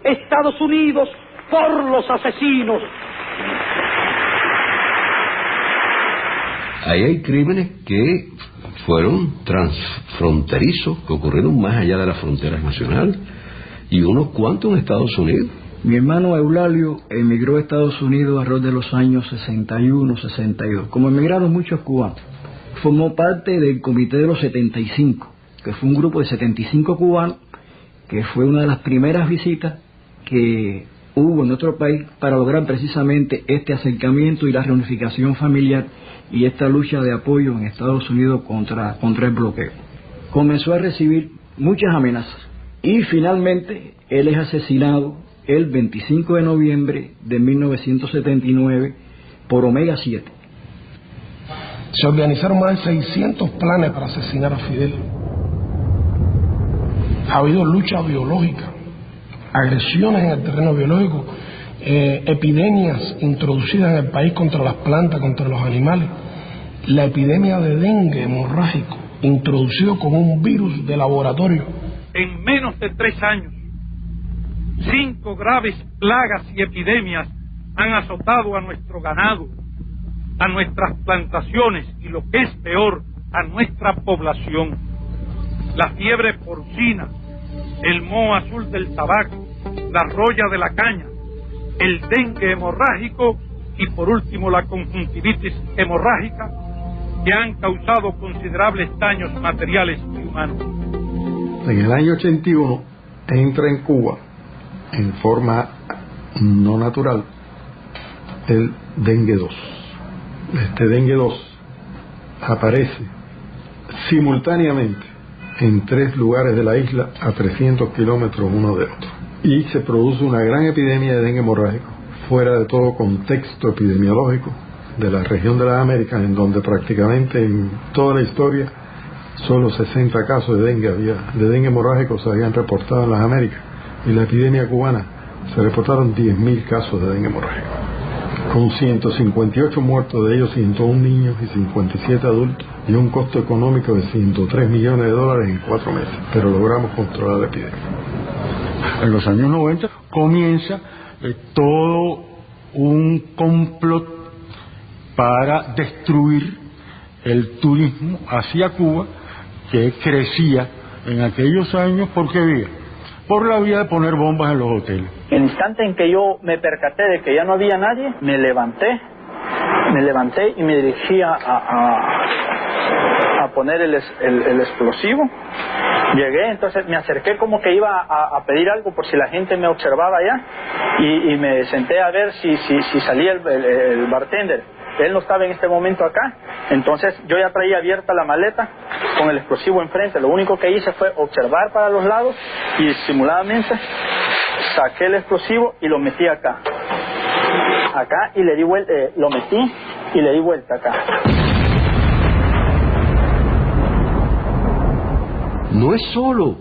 Estados Unidos por los asesinos. Ahí hay crímenes que fueron transfronterizos, que ocurrieron más allá de las fronteras nacionales, y unos cuantos en Estados Unidos. Mi hermano Eulalio emigró a Estados Unidos alrededor de los años 61, 62. Como emigraron muchos cubanos, formó parte del Comité de los 75, que fue un grupo de 75 cubanos, que fue una de las primeras visitas que hubo en nuestro país para lograr precisamente este acercamiento y la reunificación familiar y esta lucha de apoyo en Estados Unidos contra el bloqueo. Comenzó a recibir muchas amenazas y finalmente él es asesinado el 25 de noviembre de 1979 por Omega 7. Se organizaron más de 600 planes para asesinar a Fidel. Ha habido lucha biológica, agresiones en el terreno biológico, epidemias introducidas en el país contra las plantas, contra los animales. La epidemia de dengue hemorrágico, introducido como un virus de laboratorio. En menos de 3 años, 5 graves plagas y epidemias han azotado a nuestro ganado, a nuestras plantaciones y, lo que es peor, a nuestra población. La fiebre porcina, el moho azul del tabaco, la roya de la caña, el dengue hemorrágico y por último la conjuntivitis hemorrágica, que han causado considerables daños materiales y humanos. En el año 81 entra en Cuba en forma no natural el dengue 2. Este dengue 2 aparece simultáneamente en 3 lugares de la isla a 300 kilómetros uno de otro, y se produce una gran epidemia de dengue hemorrágico fuera de todo contexto epidemiológico de la región de las Américas, en donde prácticamente en toda la historia solo 60 casos de dengue hemorrágico se habían reportado en las Américas, y la epidemia cubana se reportaron 10.000 casos de dengue hemorrágico, con 158 muertos, de ellos 101 niños y 57 adultos, y un costo económico de $103 millones en 4 meses, pero logramos controlar la epidemia. En los años 90 comienza todo un complot para destruir el turismo hacia Cuba, que crecía en aquellos años. ¿Por qué vía? Por la vía de poner bombas en los hoteles. En el instante en que yo me percaté de que ya no había nadie, me levanté y me dirigí a poner el explosivo. Llegué, entonces me acerqué como que iba a pedir algo por si la gente me observaba allá, y me senté a ver si salía el bartender. Él no estaba en este momento acá, entonces yo ya traía abierta la maleta con el explosivo enfrente. Lo único que hice fue observar para los lados y disimuladamente saqué el explosivo y lo metí acá y le di vuelta, lo metí y le di vuelta acá. No es solo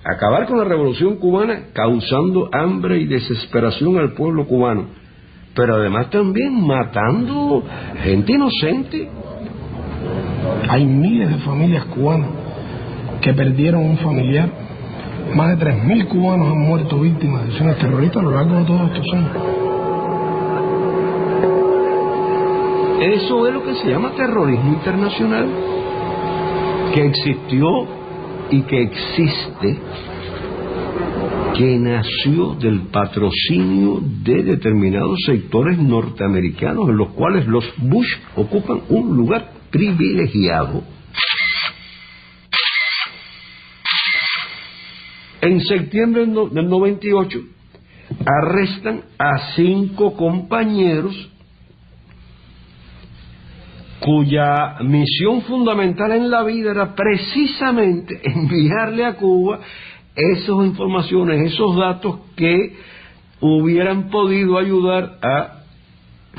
acabar con la revolución cubana causando hambre y desesperación al pueblo cubano, pero además también matando gente inocente. Hay miles de familias cubanas que perdieron un familiar. Más de 3.000 cubanos han muerto víctimas de acciones terroristas a lo largo de todos estos años. Eso es lo que se llama terrorismo internacional, que existió y que existe, que nació del patrocinio de determinados sectores norteamericanos, en los cuales los Bush ocupan un lugar privilegiado. En septiembre del 98 arrestan a 5 compañeros cuya misión fundamental en la vida era precisamente enviarle a Cuba esas informaciones, esos datos que hubieran podido ayudar a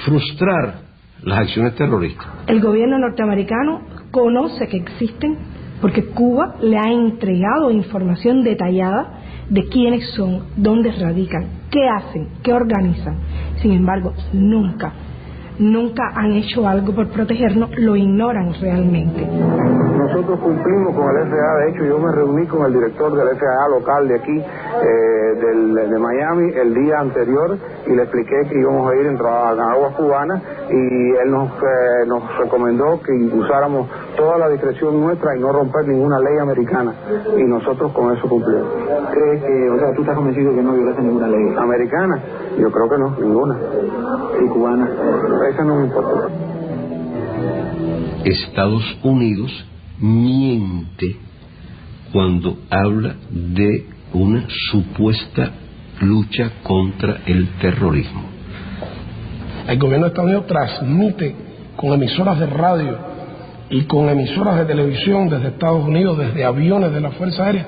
frustrar las acciones terroristas. El gobierno norteamericano conoce que existen porque Cuba le ha entregado información detallada de quiénes son, dónde radican, qué hacen, qué organizan. Sin embargo, nunca han hecho algo por protegernos, lo ignoran realmente. Nosotros nosotros cumplimos con el FAA. De hecho, yo me reuní con el director del FAA local de aquí, de Miami, el día anterior, y le expliqué que íbamos a ir en aguas cubanas, y él nos recomendó que usáramos toda la discreción nuestra y no romper ninguna ley americana, y nosotros con eso cumplimos. ¿Crees que, o sea, tú estás convencido que no violaste ninguna ley americana? Yo creo que no, ninguna. ¿Y cubana? Esa no me importa. Estados Unidos miente cuando habla de una supuesta lucha contra el terrorismo. El gobierno de Estados Unidos transmite con emisoras de radio y con emisoras de televisión desde Estados Unidos, desde aviones de la Fuerza Aérea,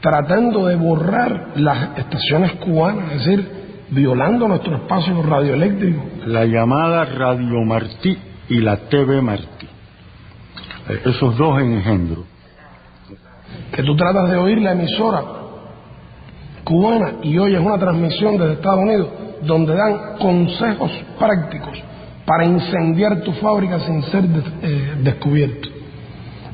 tratando de borrar las estaciones cubanas, es decir, violando nuestro espacio radioeléctrico. La llamada Radio Martí y la TV Martí. Esos dos engendros. Que tú tratas de oír la emisora cubana y oyes una transmisión desde Estados Unidos donde dan consejos prácticos para incendiar tu fábrica sin ser descubierto,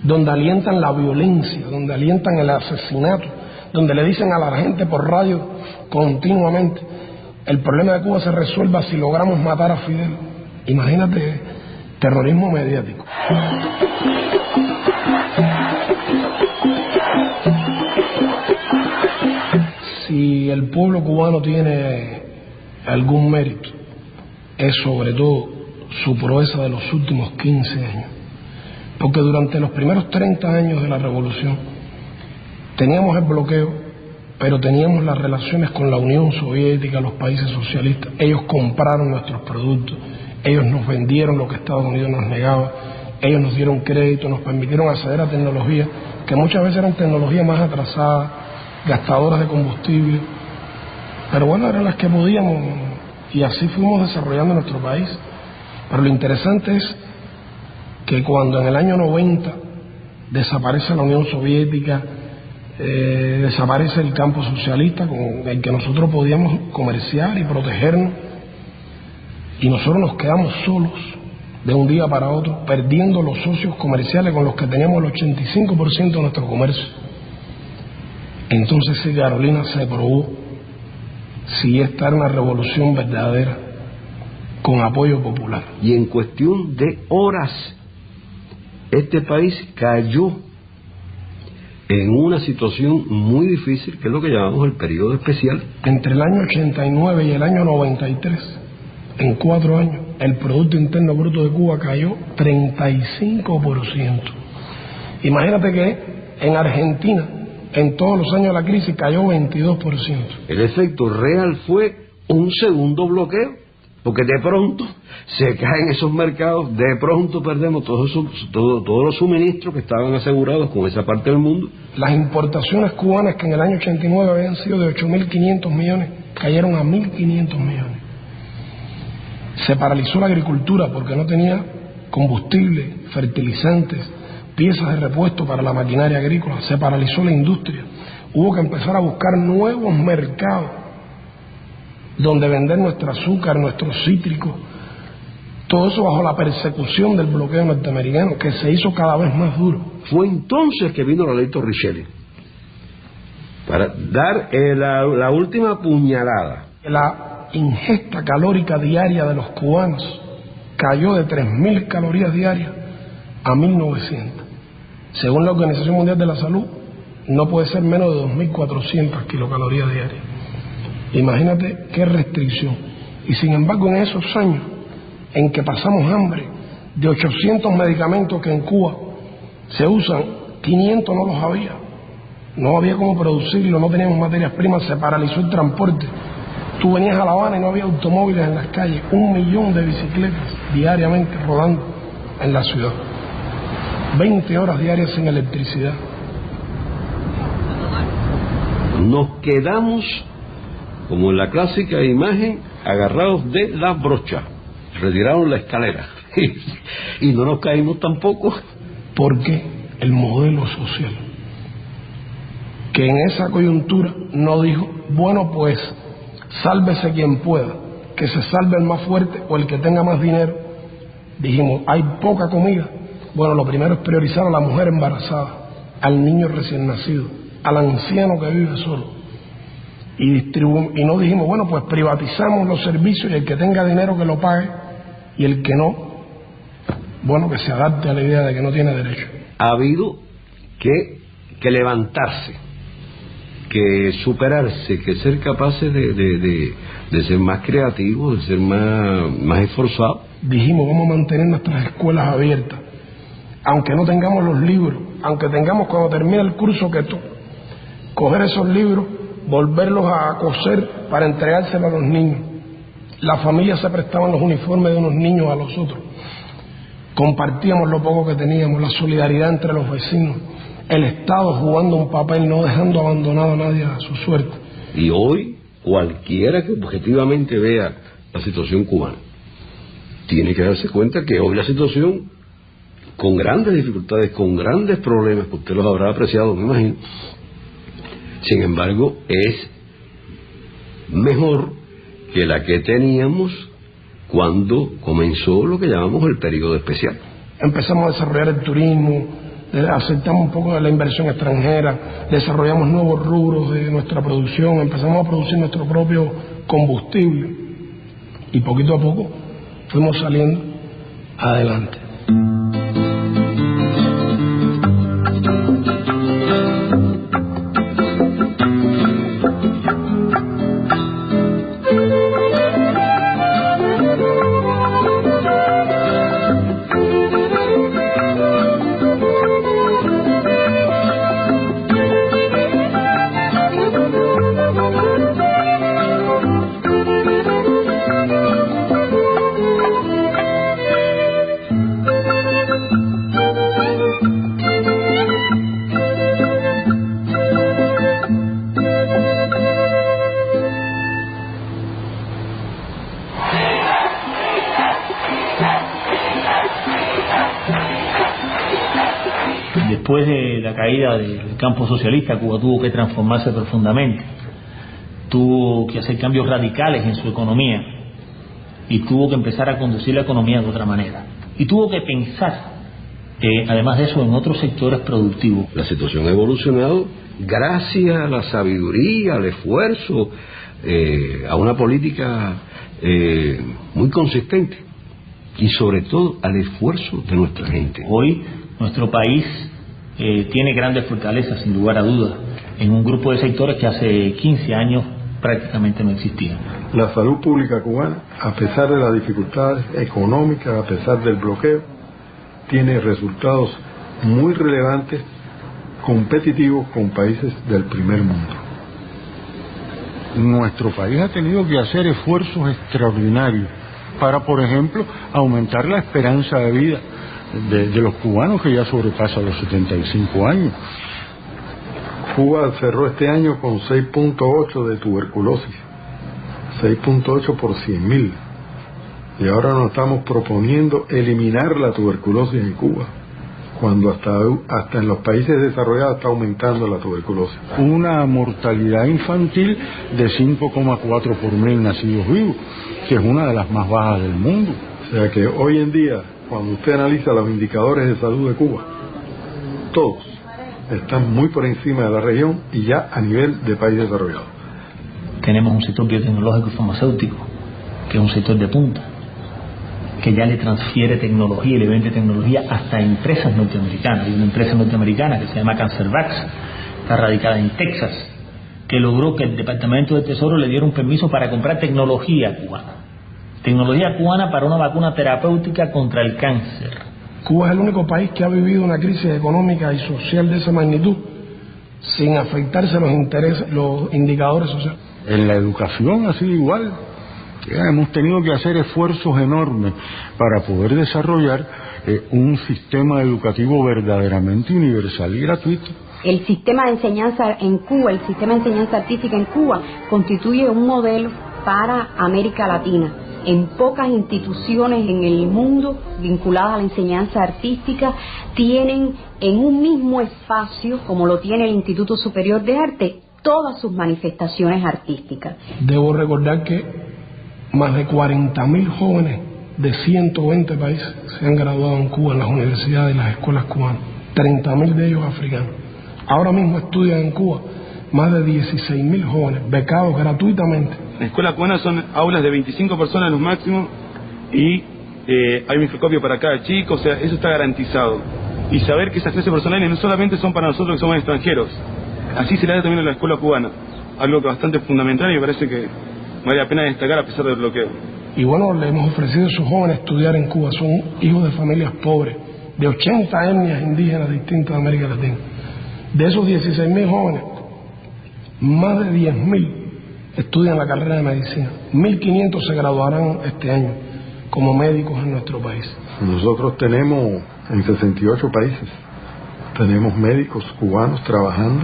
donde alientan la violencia, donde alientan el asesinato, donde le dicen a la gente por radio continuamente: el problema de Cuba se resuelva si logramos matar a Fidel. Imagínate, terrorismo mediático. Si el pueblo cubano tiene algún mérito, es sobre todo su proeza de los últimos 15 años. Porque durante los primeros 30 años de la revolución teníamos el bloqueo, pero teníamos las relaciones con la Unión Soviética, los países socialistas. Ellos compraron nuestros productos, ellos nos vendieron lo que Estados Unidos nos negaba, ellos nos dieron crédito, nos permitieron acceder a tecnologías que muchas veces eran tecnologías más atrasadas, gastadoras de combustible, pero bueno, eran las que podíamos, y así fuimos desarrollando nuestro país. Pero lo interesante es que cuando en el año 90 desaparece la Unión Soviética, desaparece el campo socialista con el que nosotros podíamos comerciar y protegernos, y nosotros nos quedamos solos de un día para otro, perdiendo los socios comerciales con los que teníamos el 85% de nuestro comercio. Entonces sí, Carolina, se probó si esta era una revolución verdadera con apoyo popular. Y en cuestión de horas, este país cayó en una situación muy difícil, que es lo que llamamos el periodo especial. Entre el año 89 y el año 93, en 4 años, el Producto Interno Bruto de Cuba cayó 35%. Imagínate que en Argentina, en todos los años de la crisis, cayó 22%. El efecto real fue un segundo bloqueo, porque de pronto se caen esos mercados, de pronto perdemos todos los suministros que estaban asegurados con esa parte del mundo. Las importaciones cubanas, que en el año 89 habían sido de 8.500 millones, cayeron a 1.500 millones. Se paralizó la agricultura porque no tenía combustible, fertilizantes, piezas de repuesto para la maquinaria agrícola. Se paralizó la industria. Hubo que empezar a buscar nuevos mercados donde vender nuestro azúcar, nuestros cítricos. Todo eso bajo la persecución del bloqueo norteamericano, que se hizo cada vez más duro. Fue entonces que vino la ley Torricelli para dar la última puñalada. La ingesta calórica diaria de los cubanos cayó de 3.000 calorías diarias a 1.900. Según la Organización Mundial de la Salud, no puede ser menos de 2.400 kilocalorías diarias. Imagínate qué restricción. Y sin embargo, en esos años en que pasamos hambre, de 800 medicamentos que en Cuba se usan, 500 no los había. No había cómo producirlo, no teníamos materias primas, se paralizó el transporte. Tú venías a La Habana y no había automóviles en las calles, 1 millón de bicicletas diariamente rodando en la ciudad. 20 horas diarias sin electricidad. Nos quedamos, como en la clásica imagen, agarrados de las brochas. Retiraron la escalera y no nos caímos tampoco. Porque el modelo social, que en esa coyuntura no dijo, bueno, pues sálvese quien pueda, que se salve el más fuerte o el que tenga más dinero. Dijimos, hay poca comida, Bueno, lo primero es priorizar a la mujer embarazada, al niño recién nacido, al anciano que vive solo. Y no dijimos, bueno, pues privatizamos los servicios y el que tenga dinero que lo pague y el que no, bueno, que se adapte a la idea de que no tiene derecho. Ha habido que levantarse, que superarse, que ser capaces de ser más creativos, de ser más esforzados. Dijimos, vamos a mantener nuestras escuelas abiertas, aunque no tengamos los libros, aunque tengamos cuando termine el curso que coger esos libros, volverlos a coser para entregárselos a los niños. Las familias se prestaban los uniformes de unos niños a los otros. Compartíamos lo poco que teníamos, la solidaridad entre los vecinos, el Estado jugando un papel, no dejando abandonado a nadie a su suerte. Y hoy, cualquiera que objetivamente vea la situación cubana, tiene que darse cuenta que hoy la situación, con grandes dificultades, con grandes problemas, que usted los habrá apreciado, me imagino, sin embargo, es mejor que la que teníamos cuando comenzó lo que llamamos el periodo especial. Empezamos a desarrollar el turismo, aceptamos un poco de la inversión extranjera, desarrollamos nuevos rubros de nuestra producción, empezamos a producir nuestro propio combustible y poquito a poco fuimos saliendo adelante. Después de la caída del campo socialista, Cuba tuvo que transformarse profundamente, tuvo que hacer cambios radicales en su economía y tuvo que empezar a conducir la economía de otra manera. Y tuvo que pensar, además de eso, en otros sectores productivos. La situación ha evolucionado gracias a la sabiduría, al esfuerzo, a una política muy consistente y sobre todo al esfuerzo de nuestra gente. Hoy nuestro país tiene grandes fortalezas, sin lugar a dudas, en un grupo de sectores que hace 15 años prácticamente no existían. La salud pública cubana, a pesar de las dificultades económicas, a pesar del bloqueo, tiene resultados muy relevantes, competitivos con países del primer mundo. Nuestro país ha tenido que hacer esfuerzos extraordinarios para, por ejemplo, aumentar la esperanza de vida de los cubanos, que ya sobrepasa los 75 años. Cuba cerró este año con 6.8 de tuberculosis, 6.8 por 100.000, y ahora nos estamos proponiendo eliminar la tuberculosis en Cuba, cuando hasta en los países desarrollados está aumentando la tuberculosis. Una mortalidad infantil de 5,4 por 1.000 nacidos vivos, que es una de las más bajas del mundo. O sea que hoy en día, cuando usted analiza los indicadores de salud de Cuba, todos están muy por encima de la región y ya a nivel de país desarrollado. Tenemos un sector biotecnológico y farmacéutico, que es un sector de punta, que ya le transfiere tecnología y le vende tecnología hasta empresas norteamericanas. Hay una empresa norteamericana que se llama CancerVax, está radicada en Texas, que logró que el Departamento del Tesoro le diera un permiso para comprar tecnología cubana. Tecnología cubana para una vacuna terapéutica contra el cáncer. Cuba es el único país que ha vivido una crisis económica y social de esa magnitud sin afectarse los indicadores sociales. En la educación ha sido igual. Hemos tenido que hacer esfuerzos enormes para poder desarrollar un sistema educativo verdaderamente universal y gratuito. El sistema de enseñanza en Cuba, el sistema de enseñanza artística en Cuba, constituye un modelo para América Latina. En pocas instituciones en el mundo vinculadas a la enseñanza artística tienen en un mismo espacio, como lo tiene el Instituto Superior de Arte, todas sus manifestaciones artísticas. Debo recordar que más de 40.000 jóvenes de 120 países se han graduado en Cuba en las universidades y las escuelas cubanas, 30.000 de ellos africanos. Ahora mismo estudian en Cuba más de 16.000 jóvenes, becados gratuitamente. La escuela cubana son aulas de 25 personas los máximos y hay microscopio para cada chico, o sea, eso está garantizado. Y saber que esas clases personales no solamente son para nosotros que somos extranjeros, así se le da también a la escuela cubana, algo que bastante fundamental y me parece que vale la pena destacar a pesar del bloqueo. Y bueno, le hemos ofrecido a esos jóvenes estudiar en Cuba, son hijos de familias pobres, de 80 etnias indígenas distintas de América Latina. De esos 16.000 jóvenes, más de 10.000 estudian la carrera de medicina, 1.500 se graduarán este año como médicos en nuestro país. Nosotros tenemos en 68 países, tenemos médicos cubanos trabajando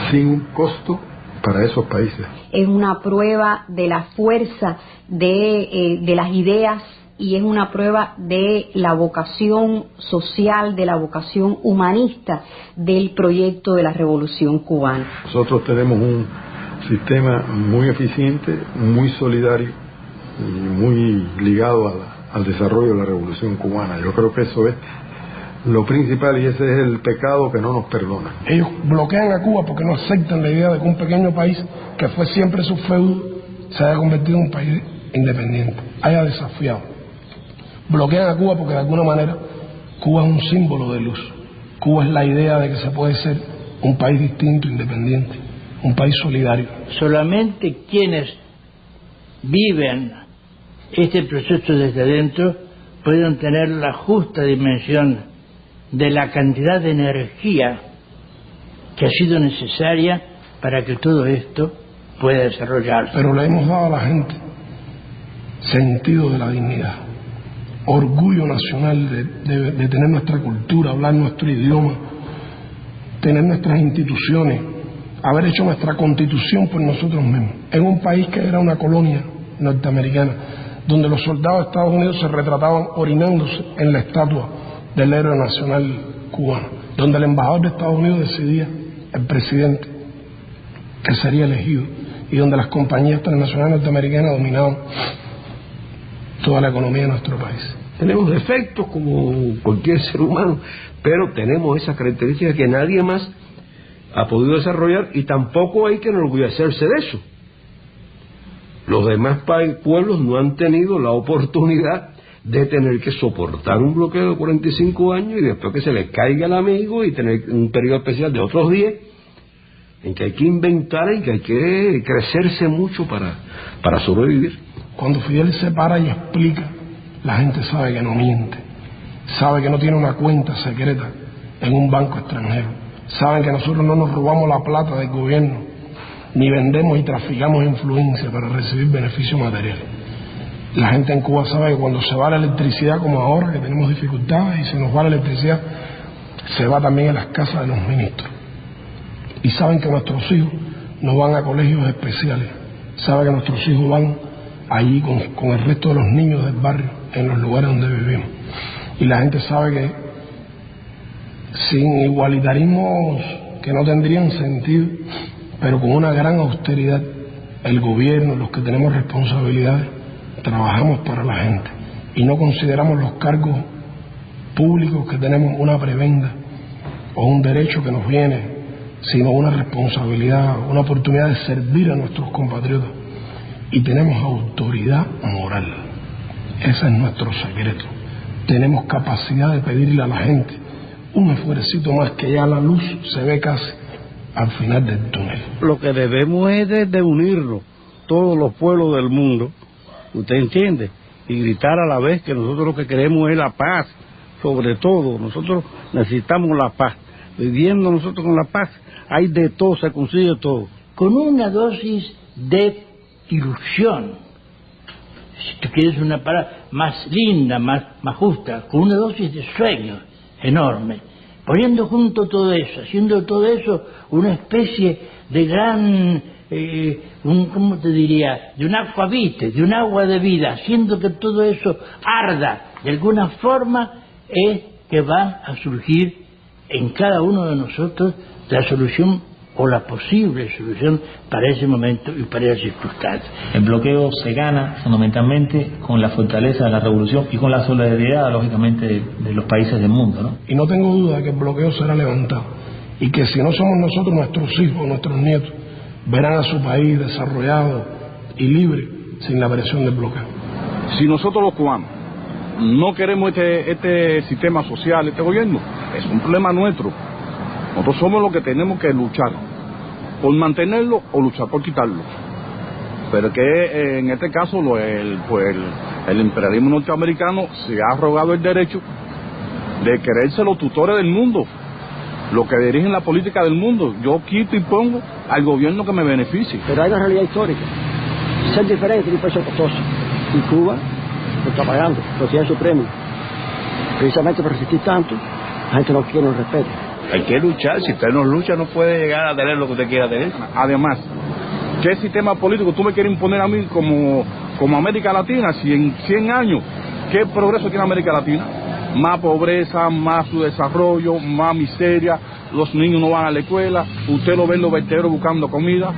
sin un costo para esos países. Es una prueba de la fuerza de las ideas y es una prueba de la vocación social, de la vocación humanista del proyecto de la Revolución Cubana. Nosotros tenemos un sistema muy eficiente, muy solidario y muy ligado al desarrollo de la Revolución Cubana. Yo creo que eso es lo principal y ese es el pecado que no nos perdona. Ellos bloquean a Cuba porque no aceptan la idea de que un pequeño país que fue siempre su feudo se haya convertido en un país independiente, haya desafiado. Bloquean a Cuba porque de alguna manera Cuba es un símbolo de luz. Cuba es la idea de que se puede ser un país distinto, independiente, un país solidario. Solamente quienes viven este proceso desde dentro pueden tener la justa dimensión de la cantidad de energía que ha sido necesaria para que todo esto pueda desarrollarse. Pero le hemos dado a la gente sentido de la dignidad, orgullo nacional de tener nuestra cultura, hablar nuestro idioma, tener nuestras instituciones, haber hecho nuestra constitución por nosotros mismos. En un país que era una colonia norteamericana, donde los soldados de Estados Unidos se retrataban orinándose en la estatua del héroe nacional cubano, donde el embajador de Estados Unidos decidía el presidente que sería elegido y donde las compañías transnacionales norteamericanas dominaban toda la economía de nuestro país. Tenemos defectos como cualquier ser humano, pero tenemos esa característica que nadie más ha podido desarrollar y tampoco hay que enorgullecerse de eso. Los demás pueblos no han tenido la oportunidad de tener que soportar un bloqueo de 45 años y después que se les caiga el amigo y tener un periodo especial de otros 10 en que hay que inventar y que hay que crecerse mucho para sobrevivir. Cuando Fidel se para y explica, la gente sabe que no miente, sabe que no tiene una cuenta secreta en un banco extranjero, saben que nosotros no nos robamos la plata del gobierno, ni vendemos y traficamos influencia para recibir beneficios materiales. La gente en Cuba sabe que cuando se va la electricidad, como ahora que tenemos dificultades y se nos va la electricidad, se va también a las casas de los ministros. Y saben que nuestros hijos no van a colegios especiales, saben que nuestros hijos van allí con el resto de los niños del barrio, en los lugares donde vivimos. Y la gente sabe que sin igualitarismos que no tendrían sentido, pero con una gran austeridad, el gobierno, los que tenemos responsabilidades, trabajamos para la gente y no consideramos los cargos públicos que tenemos una prebenda o un derecho que nos viene, sino una responsabilidad, una oportunidad de servir a nuestros compatriotas. Y tenemos autoridad moral. Ese es nuestro secreto. Tenemos capacidad de pedirle a la gente un esfuercito más, que ya la luz se ve casi al final del túnel. Lo que debemos es de unirnos, todos los pueblos del mundo, ¿usted entiende? Y gritar a la vez que nosotros lo que queremos es la paz, sobre todo. Nosotros necesitamos la paz. Viviendo nosotros con la paz, hay de todo, se consigue todo. Con una dosis de ilusión, si tú quieres una palabra más linda, más justa, con una dosis de sueño enorme, poniendo junto todo eso, haciendo todo eso una especie de gran, ¿cómo te diría?, de un aquavite, de un agua de vida, haciendo que todo eso arda de alguna forma, es que va a surgir en cada uno de nosotros la solución o la posible solución para ese momento y para esa circunstancia. El bloqueo se gana fundamentalmente con la fortaleza de la revolución y con la solidaridad, lógicamente, de los países del mundo, ¿no? Y no tengo duda de que el bloqueo será levantado y que si no somos nosotros, nuestros hijos, nuestros nietos verán a su país desarrollado y libre sin la presión del bloqueo. Si nosotros los cubanos no queremos este sistema social, este gobierno, es un problema nuestro. Nosotros somos los que tenemos que luchar por mantenerlo o luchar por quitarlo. Pero que en este caso el imperialismo norteamericano se ha arrogado el derecho de quererse los tutores del mundo, los que dirigen la política del mundo. Yo quito y pongo al gobierno que me beneficie. Pero hay una realidad histórica. Ser diferente y puede ser costoso. Y Cuba lo está pagando, lo tiene su premio. Precisamente por resistir tanto, la gente no quiere, no respeta. Hay que luchar, si usted no lucha no puede llegar a tener lo que usted quiera tener. Además, ¿qué sistema político tú me quieres imponer a mí como América Latina? Si en 100 años, ¿qué progreso tiene América Latina? Más pobreza, más subdesarrollo, más miseria, los niños no van a la escuela, usted lo ve en los vertederos buscando comida,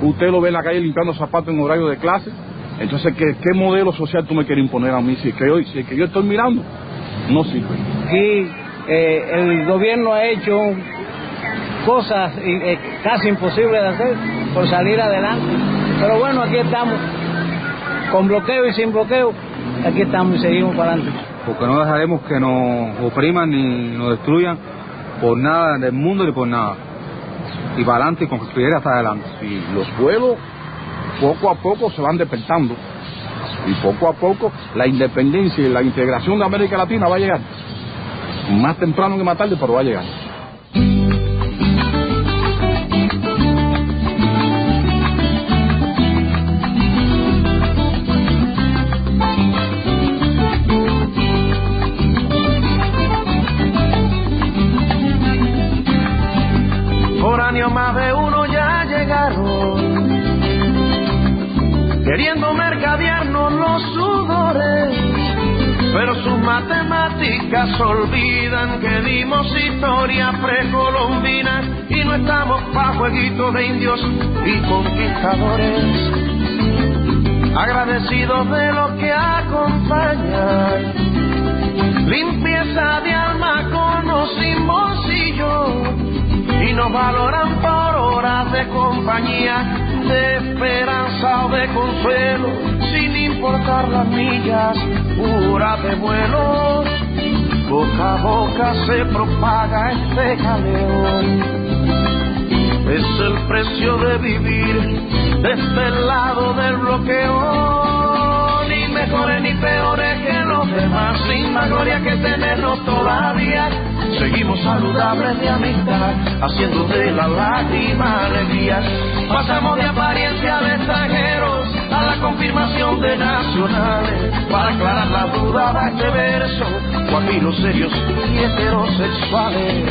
usted lo ve en la calle limpiando zapatos en horario de clase. Entonces, ¿qué modelo social tú me quieres imponer a mí? Si es que yo estoy mirando, no sirve. Aquí el gobierno ha hecho cosas casi imposibles de hacer por salir adelante. Pero bueno, aquí estamos, con bloqueo y sin bloqueo, aquí estamos y seguimos para adelante. Porque no dejaremos que nos opriman ni nos destruyan por nada del mundo ni por nada. Y para adelante y construir hasta adelante. Y los pueblos poco a poco se van despertando. Y poco a poco la independencia y la integración de América Latina va a llegar. Más temprano que más tarde, pero va a llegar. Por año más de uno ya llegaron, queriendo mercadearnos los sudores, pero sus matemáticas olvidan que dimos historia precolombina y no estamos pa' jueguitos de indios y conquistadores. Agradecidos de lo que acompaña, limpieza de alma conocimos y yo, y nos valoran por horas de compañía, de esperanza o de consuelo, sin importar las millas, horas de vuelo. Boca a boca se propaga este jaleo. Es el precio de vivir de este lado del bloqueo. Ni mejores ni peores que los demás, sin más gloria que tenernos todavía. Seguimos saludables de amistad, haciendo de la lágrima alegría. Pasamos de apariencia de extranjeros a la confirmación de nacionales. Para aclarar la duda de este verso, guajiros serios y heterosexuales.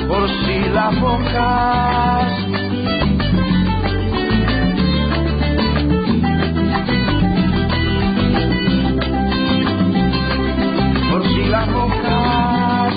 Por si las moscas. Por si las moscas.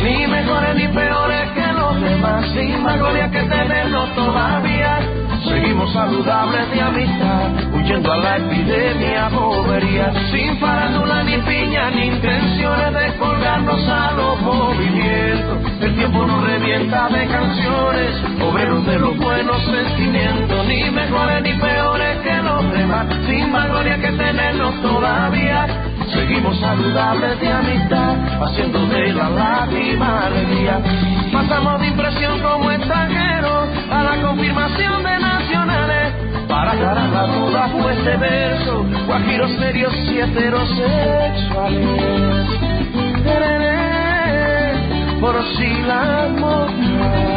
Ni mejores ni peores que los demás, sin más gloria que tenernos todavía. Seguimos saludables de amistad, huyendo a la epidemia bobería, sin farándula ni piña ni intenciones de colgarnos a los movimientos. El tiempo nos revienta de canciones, obreros de los buenos sentimientos. Ni mejores ni peores que los demás, sin más gloria que tenernos todavía. Seguimos saludables de amistad, haciendo de la lágrima alegría. Pasamos de impresión como extranjeros a la confirmación de nacionales. Para aclarar la duda fue este verso, guajiros serios y heterosexuales. Por si las moscas.